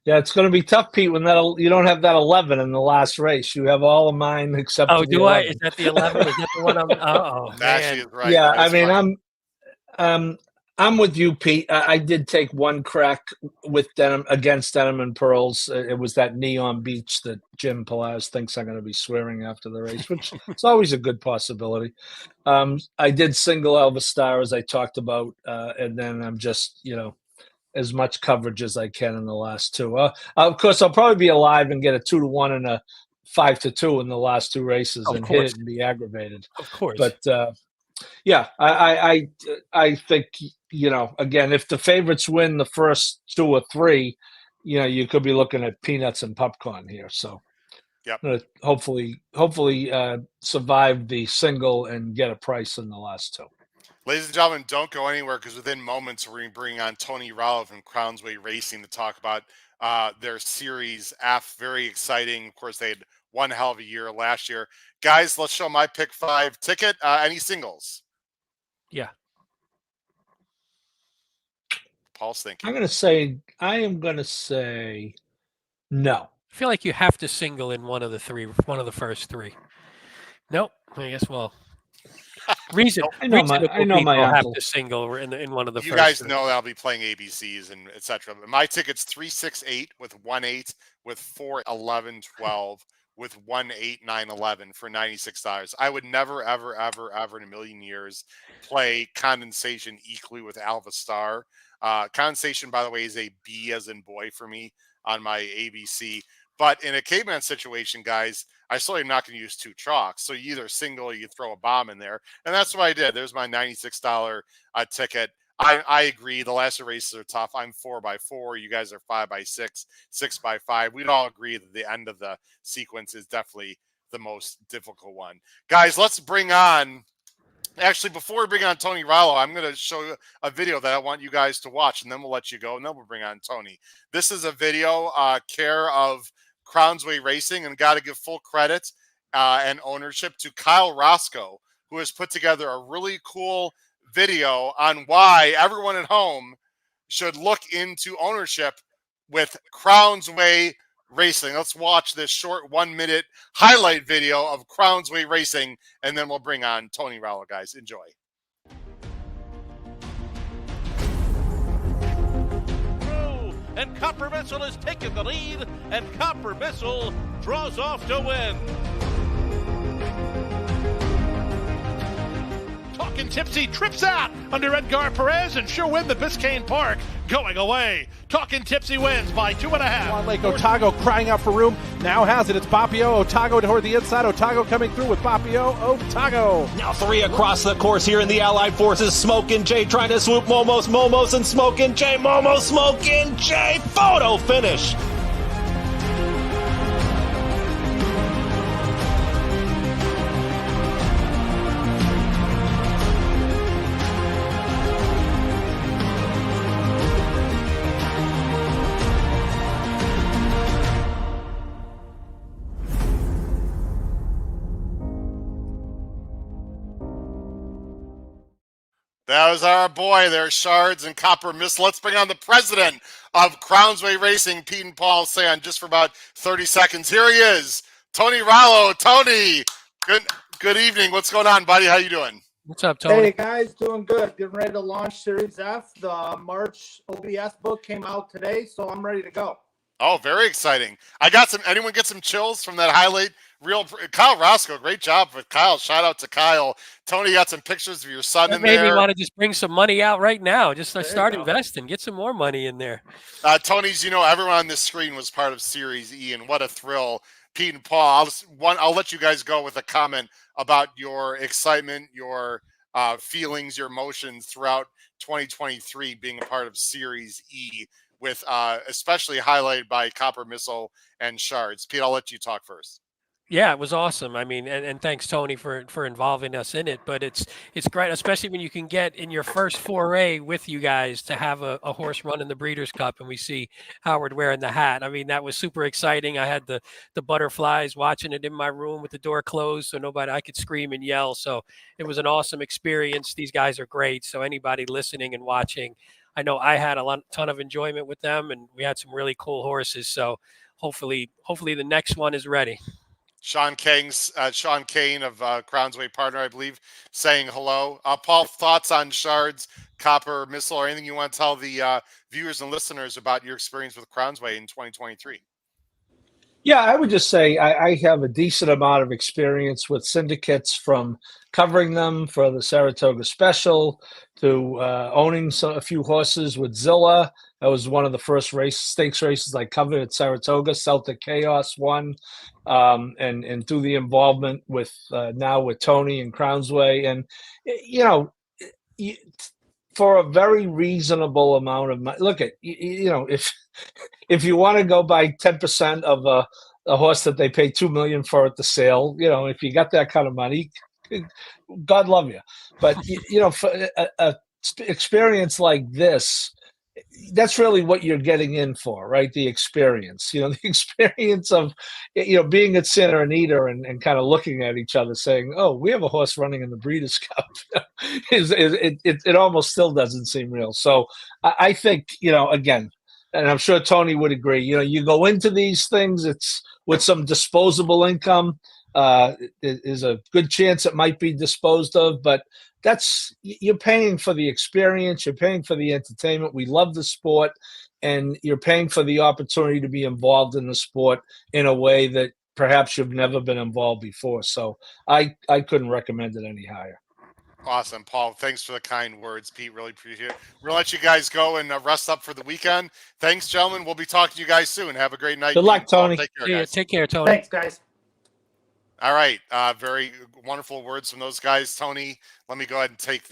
Yeah, it's going to be tough, Pete, when you don't have that 11 in the last race. You have all of mine except Oh, for the do I? 11. Is that the 11? Is that the one I'm? Oh That she man. is right. Yeah, That I is mean, funny. I'm with you, Pete. I did take one crack with Denim against Denim and Pearls. It was that Neon Beach that Jim Palaz thinks I'm going to be swearing after the race, which is always a good possibility. I did single Elvis Star as I talked about, and then I'm just as much coverage as I can in the last two. Of course, I'll probably be alive and get a 2-1 and a 5-2 in the last two races Of and hit course. it and be aggravated. Of course. But yeah, I think again, if the favorites win the first 2 or 3, you could be looking at peanuts and popcorn here. So, Yep. hopefully survive the single and get a price in the last 2. Ladies and gentlemen, don't go anywhere because within moments we're going to bring on Tony Rallo from Crownsway Racing to talk about their Series F. Very exciting. Of course, they had one hell of a year last year. Guys, let's show my pick 5 ticket. Any singles? Yeah. Paul's thinking. I am going to say no. I feel like you have to single in one of the first 3. Nope. I guess reasonable I know my people have uncle. to single in one of the You first guys 3. know that I'll be playing ABCs and etc. But my ticket's 368 with 1-8 with 4-11 12 with 1-8 9-11 for $96. I would never ever ever ever in a million years play condensation equally with Alva Star. Condensation, by the way, is a B as in boy for me on my ABC. But in a caveman situation, guys, I still am not going to use 2 chalks. So you either single or you throw a bomb in there. And that's what I did. There's my $96 ticket. I agree. The last races are tough. I'm 4x4. You guys are 5x6, 6x5. We'd all agree that the end of the sequence is definitely the most difficult one. Guys, let's bring on. Actually, before we bring on Tony Rallo, I'm going to show you a video that I want you guys to watch, and then we'll let you go, and then we'll bring on Tony. This is a video care of Crownsway Racing, and got to give full credit and ownership to Kyle Roscoe, who has put together a really cool video on why everyone at home should look into ownership with Crownsway Racing. Let's watch this short 1-minute highlight video of Crownsway Racing, and then we'll bring on Tony Rallo, guys. Enjoy. And Copper Missile has taken the lead, and Copper Missile draws off to win. Talking Tipsy trips out under Edgar Perez and sure win the Biscayne Park. Going away. Talking Tipsy wins by 2.5. Juan Lake Otago crying out for room. Now has it. It's Bapio. Otago toward the inside. Otago coming through with Bapio. Otago. Now 3 across the course here in the Allied Forces. Smokin' Jay trying to swoop Momos and Smokin' Jay. Smokin' Jay. Photo finish. That was our boy there, Shards and Copper Missile. Let's bring on the president of Crownsway Racing, Pete and Paul, say on just for about 30 seconds. Here he is, Tony Rallo. Tony, good evening. What's going on, buddy? How you doing? What's up, Tony? Hey, guys, doing good. Getting ready to launch Series F. The March OBS book came out today, so I'm ready to go. Oh, very exciting. I got some. Anyone get some chills from that highlight? Kyle Roscoe, great job with Kyle. Shout out to Kyle. Tony, got some pictures of your son That in made there. me want to just bring some money out right now. Just There you start go. investing. Get some more money in there. Tony's, everyone on this screen was part of Series E, and what a thrill. Pete and Paul, I'll let you guys go with a comment about your excitement, your feelings, your emotions throughout 2023 being a part of Series E, with especially highlighted by Copper Missile and Shards. Pete, I'll let you talk first. Yeah, it was awesome. I mean, and thanks Tony for involving us in it. But it's great, especially when you can get in your first foray with you guys to have a horse run in the Breeders' Cup, and we see Howard wearing the hat. I mean, that was super exciting. I had the butterflies watching it in my room with the door closed, so I could scream and yell. So it was an awesome experience. These guys are great. So anybody listening and watching, I know I had ton of enjoyment with them, and we had some really cool horses. So hopefully the next one is ready. Sean Kane of Crownsway Partner, I believe, saying hello. Paul, thoughts on Shards, Copper, Missile, or anything you want to tell the viewers and listeners about your experience with Crownsway in 2023? Yeah, I would just say I have a decent amount of experience with syndicates, from covering them for the Saratoga Special to owning a few horses with Zilla. That was one of the first stakes races I covered at Saratoga. Celtic Chaos won, and through the involvement with now with Tony and Crownsway, and for a very reasonable amount of money. Look at if you want to go buy 10% of a horse that they pay $2 million for at the sale, if you got that kind of money, God love you. But for a experience like this, that's really what you're getting in for, right? The experience, the experience of, being at Santa Anita and kind of looking at each other saying, oh, we have a horse running in the Breeders' Cup. It almost still doesn't seem real. So I think, again, and I'm sure Tony would agree, you go into these things, it's with some disposable income. There's a good chance it might be disposed of, but you're paying for the experience, you're paying for the entertainment. We love the sport, and you're paying for the opportunity to be involved in the sport in a way that perhaps you've never been involved before. So I couldn't recommend it any higher. Awesome, Paul. Thanks for the kind words, Pete. Really appreciate it. We'll let you guys go and rest up for the weekend. Thanks, gentlemen. We'll be talking to you guys soon. Have a great night. Good luck, Tony. Take care, guys. Take care, Tony. Thanks, guys. All right. Very wonderful words from those guys. Tony, let me go ahead and take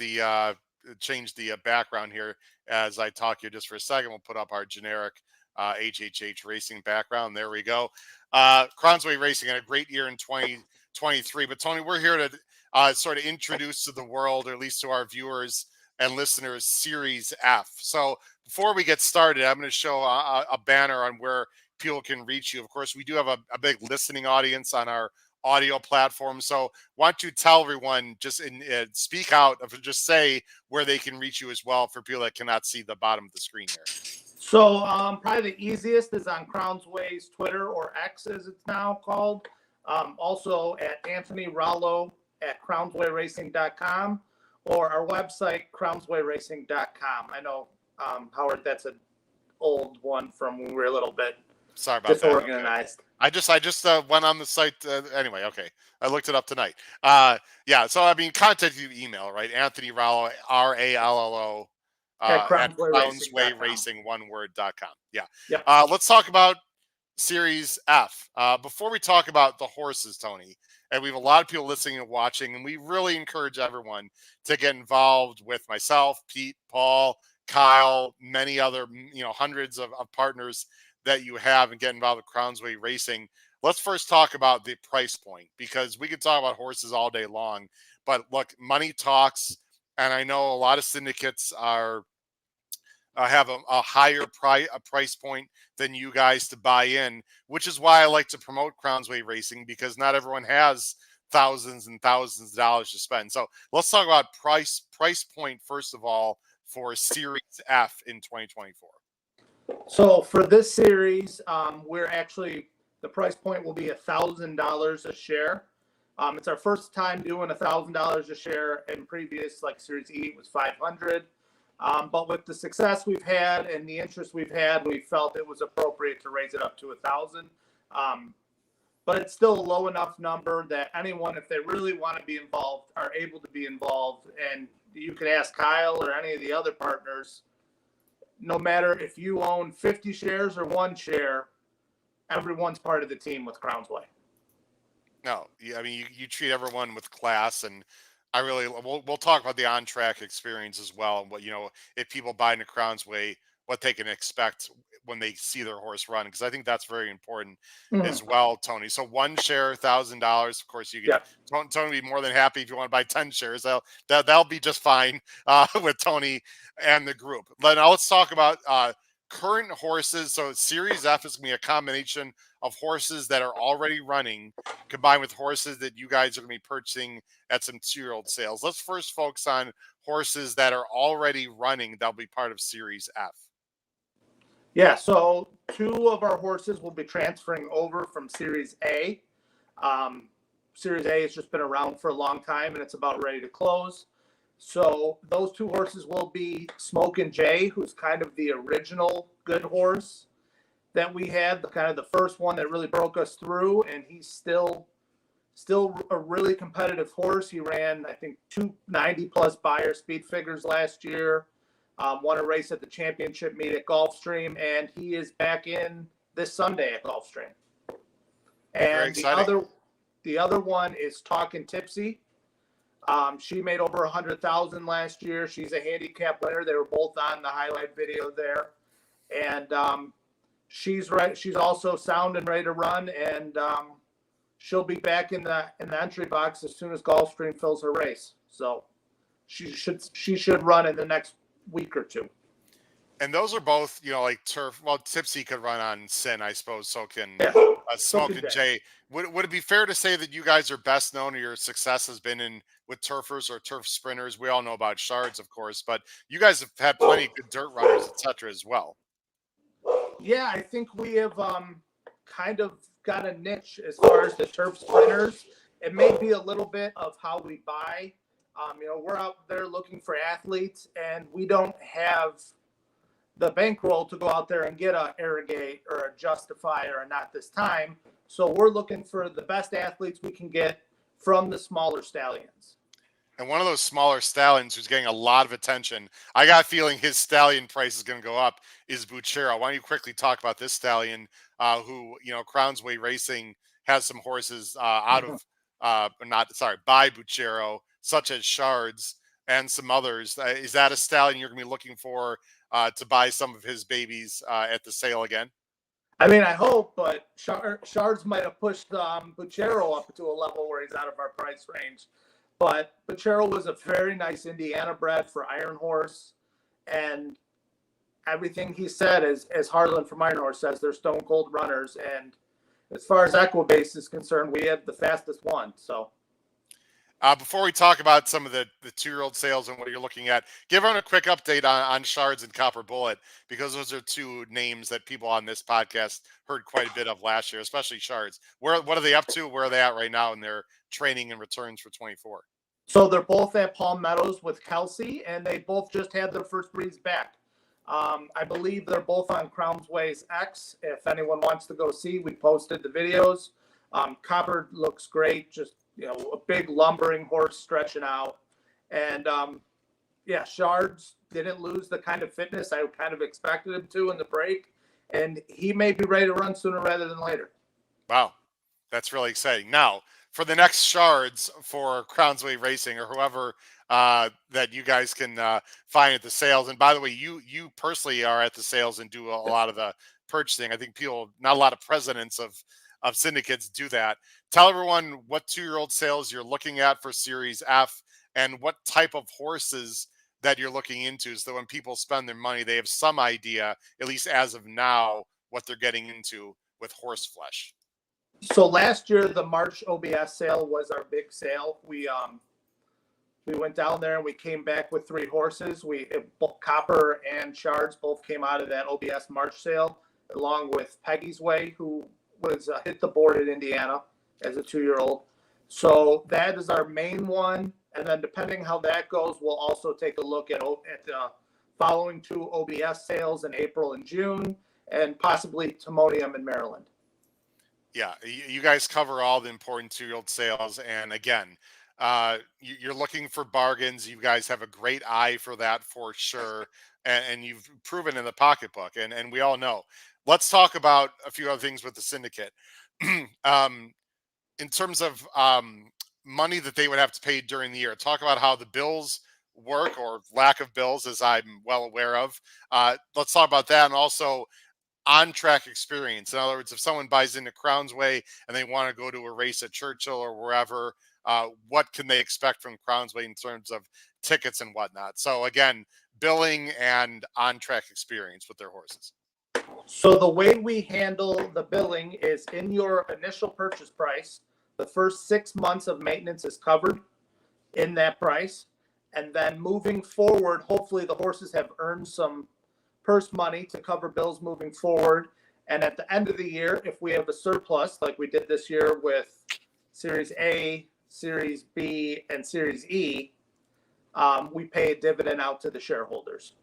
change the background here as I talk here just for a second. We'll put up our generic HHH Racing background. There we go. Crownsway Racing had a great year in 2023. But, Tony, we're here to sort of introduce to the world, or at least to our viewers and listeners, Series F. So before we get started, I'm going to show a banner on where people can reach you. Of course, we do have a big listening audience on our audio platform. So why don't you tell everyone, just speak out, just say where they can reach you as well for people that cannot see the bottom of the screen here. So probably the easiest is on Crownsway's Twitter, or X as it's now called. Also at Anthony Rallo at crownswayracing.com, or our website, crownswayracing.com. I know, Howard, that's an old one from when we were a little bit disorganized. Okay. I just went on the site. Anyway, okay. I looked it up tonight. Yeah. So, I mean, contact you email, right? Anthony Rallo, RALLO, at crownswayracing, oneword.com. Yeah. Yep. Let's talk about Series F. Before we talk about the horses, Tony, and we have a lot of people listening and watching, and we really encourage everyone to get involved with myself, Pete, Paul, Kyle, many other, hundreds of partners that you have, and get involved with Crownsway Racing. Let's first talk about the price point, because we could talk about horses all day long, but look, money talks. And I know a lot of syndicates have a higher price point than you guys to buy in, which is why I like to promote Crownsway Racing, because not everyone has thousands and thousands of dollars to spend. So let's talk about price point first of all for Series F in 2024. So for this series, the price point will be $1,000 a share. It's our first time doing $1,000 a share. In previous, like Series E, was $500. But with the success we've had and the interest we've had, we felt it was appropriate to raise it up to $1,000. But it's still a low enough number that anyone, if they really want to be involved, are able to be involved. And you can ask Kyle or any of the other partners, no matter if you own 50 shares or 1 share, everyone's part of the team with Crownsway. No, I mean, you treat everyone with class, and we'll talk about the on-track experience as well. And if people buy into Crownsway, what they can expect when they see their horse run, because I think that's very important Mhm. as well, Tony. So one share, $1,000. Of course, you can. Yeah. Tony will be more than happy if you want to buy 10 shares. That'll be just fine with Tony and the group. But now let's talk about current horses. So Series F is going to be a combination of horses that are already running combined with horses that you guys are going to be purchasing at some 2-year-old sales. Let's first focus on horses that are already running that'll be part of Series F. Yeah, so 2 of our horses will be transferring over from Series A. Series A has just been around for a long time, and it's about ready to close. So those 2 horses will be Smokin' Jay, who's kind of the original good horse that we had, the first one that really broke us through, and he's still a really competitive horse. He ran, I think, 290-plus Beyer speed figures last year. Won a race at the championship meet at Gulfstream, and he is back in this Sunday at Gulfstream. And the other one is Talkin' Tipsy. She made over 100,000 last year. She's a handicap winner. They were both on the highlight video there, and she's right. She's also sound and ready to run, and she'll be back in the entry box as soon as Gulfstream fills her race. So she should run in the next week or 2. And those are both, like turf. Well, Tipsy could run on Sin, I suppose. So can Smokin' Jay. Would it be fair to say that you guys are best known, or your success has been with turfers or turf sprinters? We all know about Shards, of course, but you guys have had plenty of good dirt runners, etc. as well. Yeah, I think we have kind of got a niche as far as the turf sprinters. It may be a little bit of how we buy. We're out there looking for athletes, and we don't have the bankroll to go out there and get a Arrogate or a Justify or a Not This Time. So we're looking for the best athletes we can get from the smaller stallions. And one of those smaller stallions who's getting a lot of attention, I got a feeling his stallion price is going to go up, is Buchero. Why don't you quickly talk about this stallion who, Crownsway Racing has some horses by Buchero, such as Shards and some others. Is that a stallion you're going to be looking for to buy some of his babies at the sale again? I mean, I hope, but Shards might have pushed Buchero up to a level where he's out of our price range. But Buchero was a very nice Indiana bred for Iron Horse, and everything he said, as Harlan from Iron Horse says, they're stone cold runners. And as far as Equibase is concerned, we have the fastest one. So. Before we talk about some of the 2-year-old sales and what you're looking at, give everyone a quick update on Shards and Copper Bullet, because those are 2 names that people on this podcast heard quite a bit of last year, especially Shards. What are they up to? Where are they at right now in their training and returns for 24? So they're both at Palm Meadows with Kelsey, and they both just had their first breeds back. I believe they're both on Crownsway's X. If anyone wants to go see, we posted the videos. Copper looks great, just a big lumbering horse stretching out. And Shards didn't lose the kind of fitness I kind of expected him to in the break. And he may be ready to run sooner rather than later. Wow. That's really exciting. Now, for the next Shards for Crownsway Racing or whoever that you guys can find at the sales. And by the way, you personally are at the sales and do a lot of the purchasing. I think not a lot of presidents of syndicates do that. Tell everyone what 2-year-old sales you're looking at for Series F and what type of horses that you're looking into, so that when people spend their money, they have some idea, at least as of now, what they're getting into with horse flesh. So last year, the March OBS sale was our big sale. We went down there and we came back with 3 horses. Copper and Shards both came out of that OBS March sale, along with Peggy's Way, who was hit the board at Indiana as a 2-year-old. So that is our main one. And then depending how that goes, we'll also take a look at the following 2 OBS sales in April and June, and possibly Timonium in Maryland. Yeah, you guys cover all the important 2-year-old sales. And again, you're looking for bargains. You guys have a great eye for that for sure. And you've proven in the pocketbook. And we all know. Let's talk about a few other things with the syndicate. In terms of money that they would have to pay during the year, talk about how the bills work or lack of bills, as I'm well aware of. Let's talk about that, and also on-track experience. In other words, if someone buys into Crownsway and they want to go to a race at Churchill or wherever, what can they expect from Crownsway in terms of tickets and whatnot? So again, billing and on-track experience with their horses. So the way we handle the billing is in your initial purchase price, the first 6 months of maintenance is covered in that price. And then moving forward, hopefully the horses have earned some purse money to cover bills moving forward. And at the end of the year, if we have a surplus, like we did this year with Series A, Series B, and Series E, we pay a dividend out to the shareholders.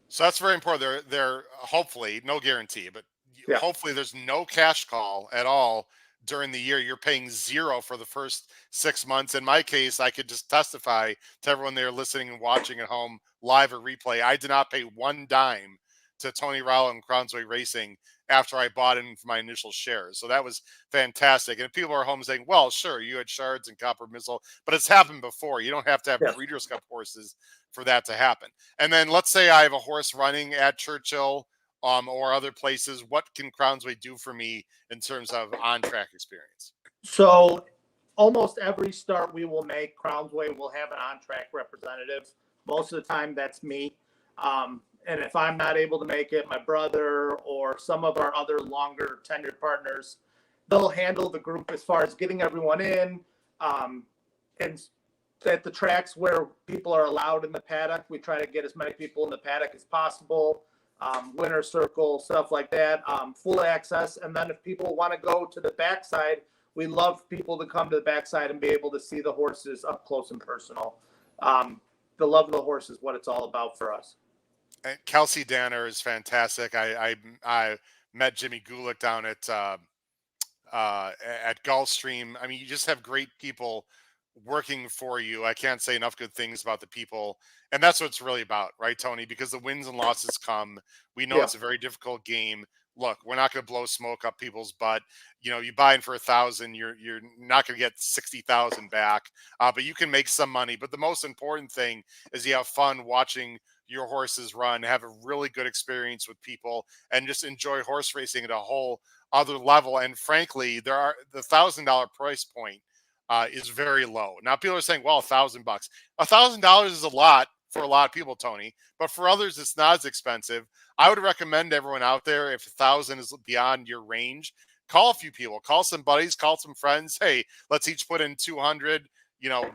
So that's very important. They're hopefully, no guarantee, but hopefully there's no cash call at all during the year. You're paying zero for the first 6 months. In my case, I could just testify to everyone there listening and watching at home, live or replay. I did not pay one dime to Tony Rallo and Crownsway Racing after I bought in for my initial shares. So that was fantastic. And people are home saying, well, sure, you had Shards and Copper Missile, but it's happened before. You don't have to have Breeders' Cup horses for that to happen. And then let's say I have a horse running at Churchill or other places. What can Crownsway do for me in terms of on-track experience? So almost every start we will make, Crownsway will have an on-track representative. Most of the time that's me. And if I'm not able to make it, my brother or some of our other longer tenured partners, they'll handle the group as far as getting everyone in. And at the tracks where people are allowed in the paddock, we try to get as many people in the paddock as possible. Winner's circle, stuff like that, full access. And then if people want to go to the backside, we love people to come to the backside and be able to see the horses up close and personal. The love of the horse is what it's all about for us. And Kelsey Danner is fantastic. I met Jimmy Gulick down at Gulfstream. I mean, you just have great people working for you. I can't say enough good things about the people. And that's what it's really about, right, Tony? Because the wins and losses come. We know it's a very difficult game. Look, we're not going to blow smoke up people's butt. You know, you buy in for 1,000, you're not going to get 60,000 back, but you can make some money. But the most important thing is you have fun watching your horses run, have a really good experience with people, and just enjoy horse racing at a whole other level. And frankly, the $1,000 price point is very low. Now people are saying, well, $1,000, $1,000 is a lot for a lot of people, Tony, but for others, it's not as expensive. I would recommend everyone out there, if 1,000 is beyond your range, call a few people, call some buddies, call some friends. Hey, let's each put in 200,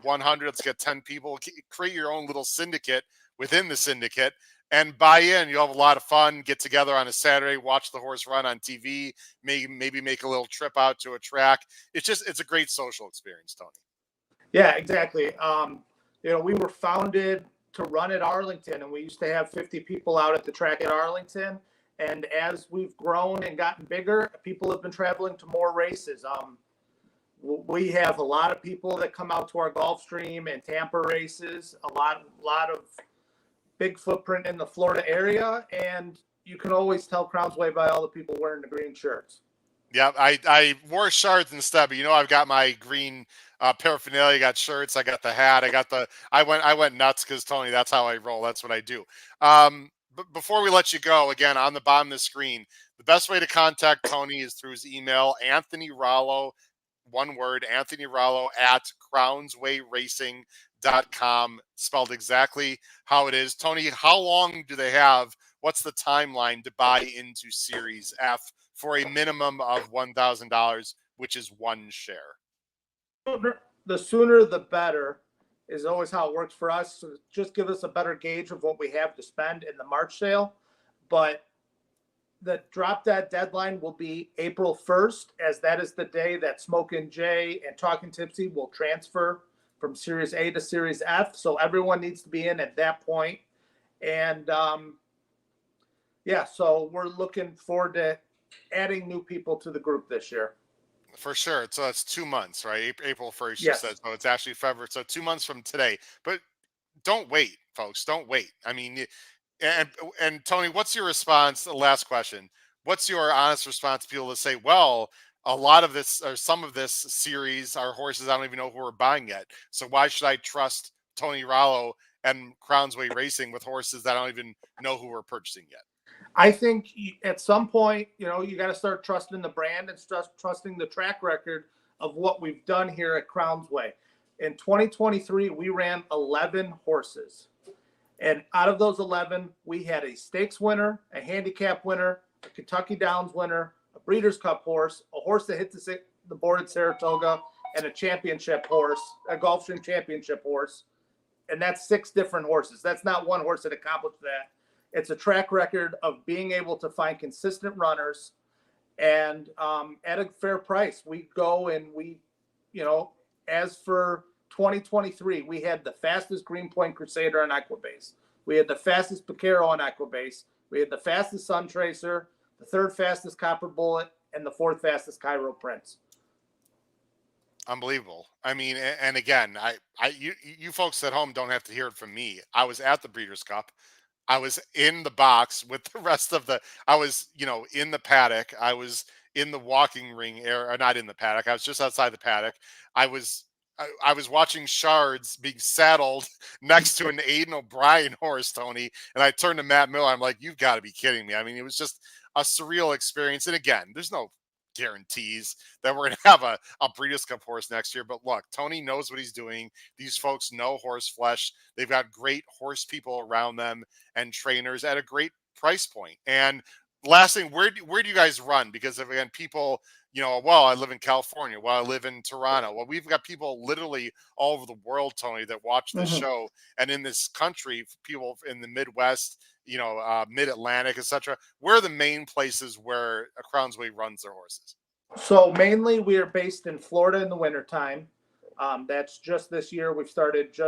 100, let's get 10 people, create your own little syndicate within the syndicate and buy in. You'll have a lot of fun, get together on a Saturday, watch the horse run on TV, maybe make a little trip out to a track. It's a great social experience, Tony. Yeah, exactly. We were founded to run at Arlington, and we used to have 50 people out at the track at Arlington. And as we've grown and gotten bigger, people have been traveling to more races. We have a lot of people that come out to our Gulfstream and Tampa races, a lot of big footprint in the Florida area, and you can always tell Crownsway by all the people wearing the green shirts. Yeah, I wore shirts instead, but I've got my green paraphernalia. I got shirts, I got the hat, I went nuts because Tony, that's how I roll. That's what I do. But before we let you go, again, on the bottom of the screen, the best way to contact Tony is through his email, Anthony Rallo, one word, Anthony Rallo at crownswayracing.com, spelled exactly how it is. Tony, how long do they have? What's the timeline to buy into Series F for a minimum of $1,000, which is one share? The sooner the better is always how it works for us. So just give us a better gauge of what we have to spend in the March sale. But the drop dead deadline will be April 1st, as that is the day that Smokin' Jay and Talking Tipsy will transfer from Series A to Series F. So everyone needs to be in at that point. And so we're looking forward to adding new people to the group this year. For sure. So that's 2 months, right? April 1st, Yes. You said. So it's actually February. So 2 months from today. But don't wait, folks. Don't wait. I mean, and Tony, what's your response? The last question. What's your honest response to people to say, well, a lot of this or some of this series are horses I don't even know who we're buying yet. So why should I trust Tony Rallo and Crownsway Racing with horses that I don't even know who we're purchasing yet. I think at some point, you got to start trusting the brand and trusting the track record of what we've done here at Crownsway. In 2023, we ran 11 horses. And out of those 11, we had a stakes winner, a handicap winner, a Kentucky Downs winner, a Breeders' Cup horse, a horse that hit the board at Saratoga, and a championship horse, a Gulfstream championship horse. And that's 6 different horses. That's not one horse that accomplished that. It's a track record of being able to find consistent runners and at a fair price. We go and we, as for 2023, we had the fastest Greenpoint Crusader on Equibase. We had the fastest Picaro on Equibase. We had the fastest Sun Tracer, the 3rd fastest Copper Bullet, and the 4th fastest Cairo Prince. Unbelievable. I mean, and again, you folks at home don't have to hear it from me. I was at the Breeders' Cup. I was in the box with the rest of I was, in the paddock. I was in the walking ring area, or not in the paddock. I was just outside the paddock. I was watching Shards being saddled next to an Aidan O'Brien horse, Tony. And I turned to Matt Miller. I'm like, you've got to be kidding me. I mean, it was just a surreal experience. And again, there's no guarantees that we're going to have a Breeders' Cup horse next year. But look, Tony knows what he's doing. These folks know horse flesh. They've got great horse people around them and trainers at a great price point. And last thing, where do you guys run? Because again, people, well, I live in California. Well, I live in Toronto. Well, we've got people literally all over the world, Tony, that watch this show. And in this country, people in the Midwest, Mid-Atlantic, etc. Where are the main places where a Crownsway runs their horses? So mainly we are based in Florida in the wintertime. That's just this year. We've started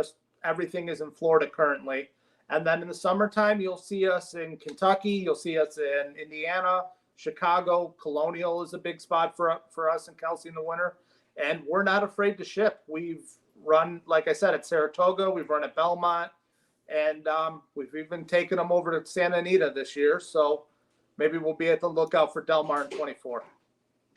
everything is in Florida currently. And then in the summertime, you'll see us in Kentucky. You'll see us in Indiana, Chicago. Colonial is a big spot for us in Kelsey in the winter. And we're not afraid to ship. We've run, like I said, at Saratoga. We've run at Belmont. And we've even taken them over to Santa Anita this year. So maybe we'll be at the lookout for Del Mar in 24.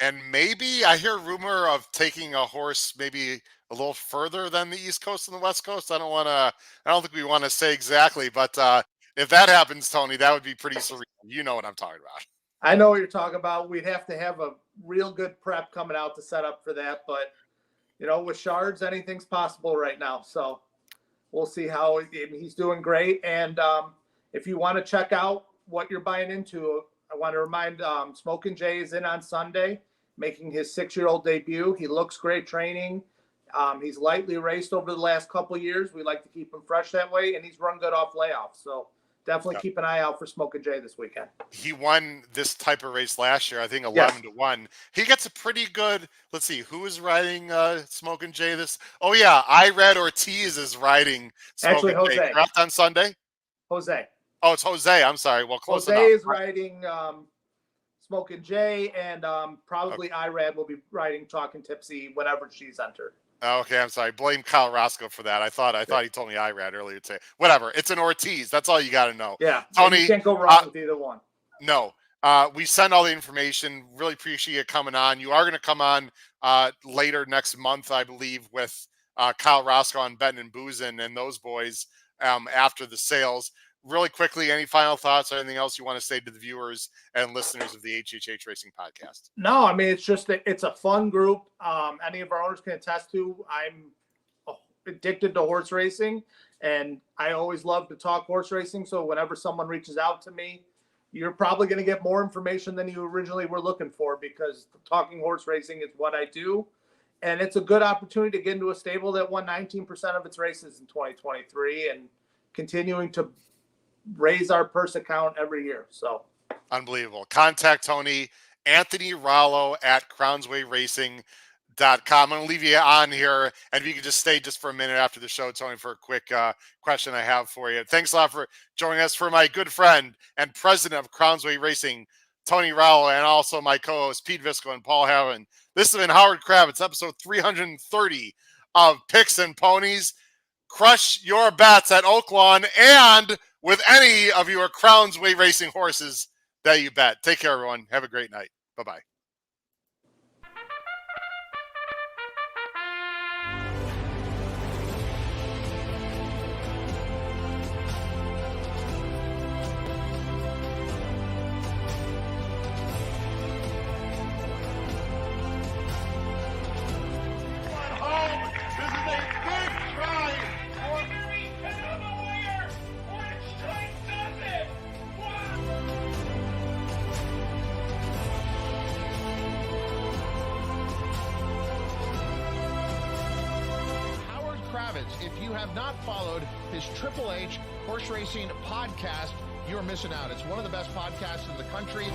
And maybe I hear rumor of taking a horse maybe a little further than the East Coast and the West Coast. I don't think we want to say exactly, but if that happens, Tony, that would be pretty surreal. You know what I'm talking about. I know what you're talking about. We'd have to have a real good prep coming out to set up for that. But, with Shards, anything's possible right now. So we'll see how he's doing great. And if you want to check out what you're buying into, I want to remind Smokin' Jay is in on Sunday, making his 6-year-old debut. He looks great training. He's lightly raced over the last couple of years. We like to keep him fresh that way, and he's run good off layoffs. So definitely keep an eye out for Smokin' Jay this weekend. He won this type of race last year, I think 11-1. He gets a pretty good. Let's see, who is riding Smokin' Jay this? Oh yeah, Irad Ortiz is riding Smokin' Jay. Correct on Sunday. Jose. Oh, it's Jose. I'm sorry. Well, close enough. Jose is riding Smokin' Jay, and probably Irad will be riding Talkin' Tipsy whenever she's entered. Okay, I'm sorry. Blame Kyle Roscoe for that. I thought he told me Irad earlier today. Whatever. It's an Ortiz. That's all you got to know. Yeah, Tony, you can't go wrong with either one. No. We send all the information. Really appreciate you coming on. You are going to come on later next month, I believe, with Kyle Roscoe on Benton and Boozin and those boys after the sales. Really quickly, any final thoughts or anything else you want to say to the viewers and listeners of the HHH Racing Podcast? No, I mean, it's a fun group. Any of our owners can attest to. I'm addicted to horse racing, and I always love to talk horse racing. So whenever someone reaches out to me, you're probably going to get more information than you originally were looking for, because talking horse racing is what I do. And it's a good opportunity to get into a stable that won 19% of its races in 2023 and continuing to raise our purse account every year. So unbelievable. Contact Tony, Anthony Rollo at crownswayracing.com. I'm going to leave you on here, and if you could just stay just for a minute after the show, Tony, for a quick question I have for you. Thanks a lot for joining us. For my good friend and president of Crownsway Racing, Tony Rollo, and also my co-hosts Pete Visco and Paul Haven. This has been Howard Kravitz, episode 330 of Picks and Ponies. Crush your bets at Oaklawn and with any of your Crownsway Racing horses that you bet. Take care, everyone. Have a great night. Bye-bye. Kravitz. If you have not followed his Triple H horse racing podcast, you're missing out. It's one of the best podcasts in the country.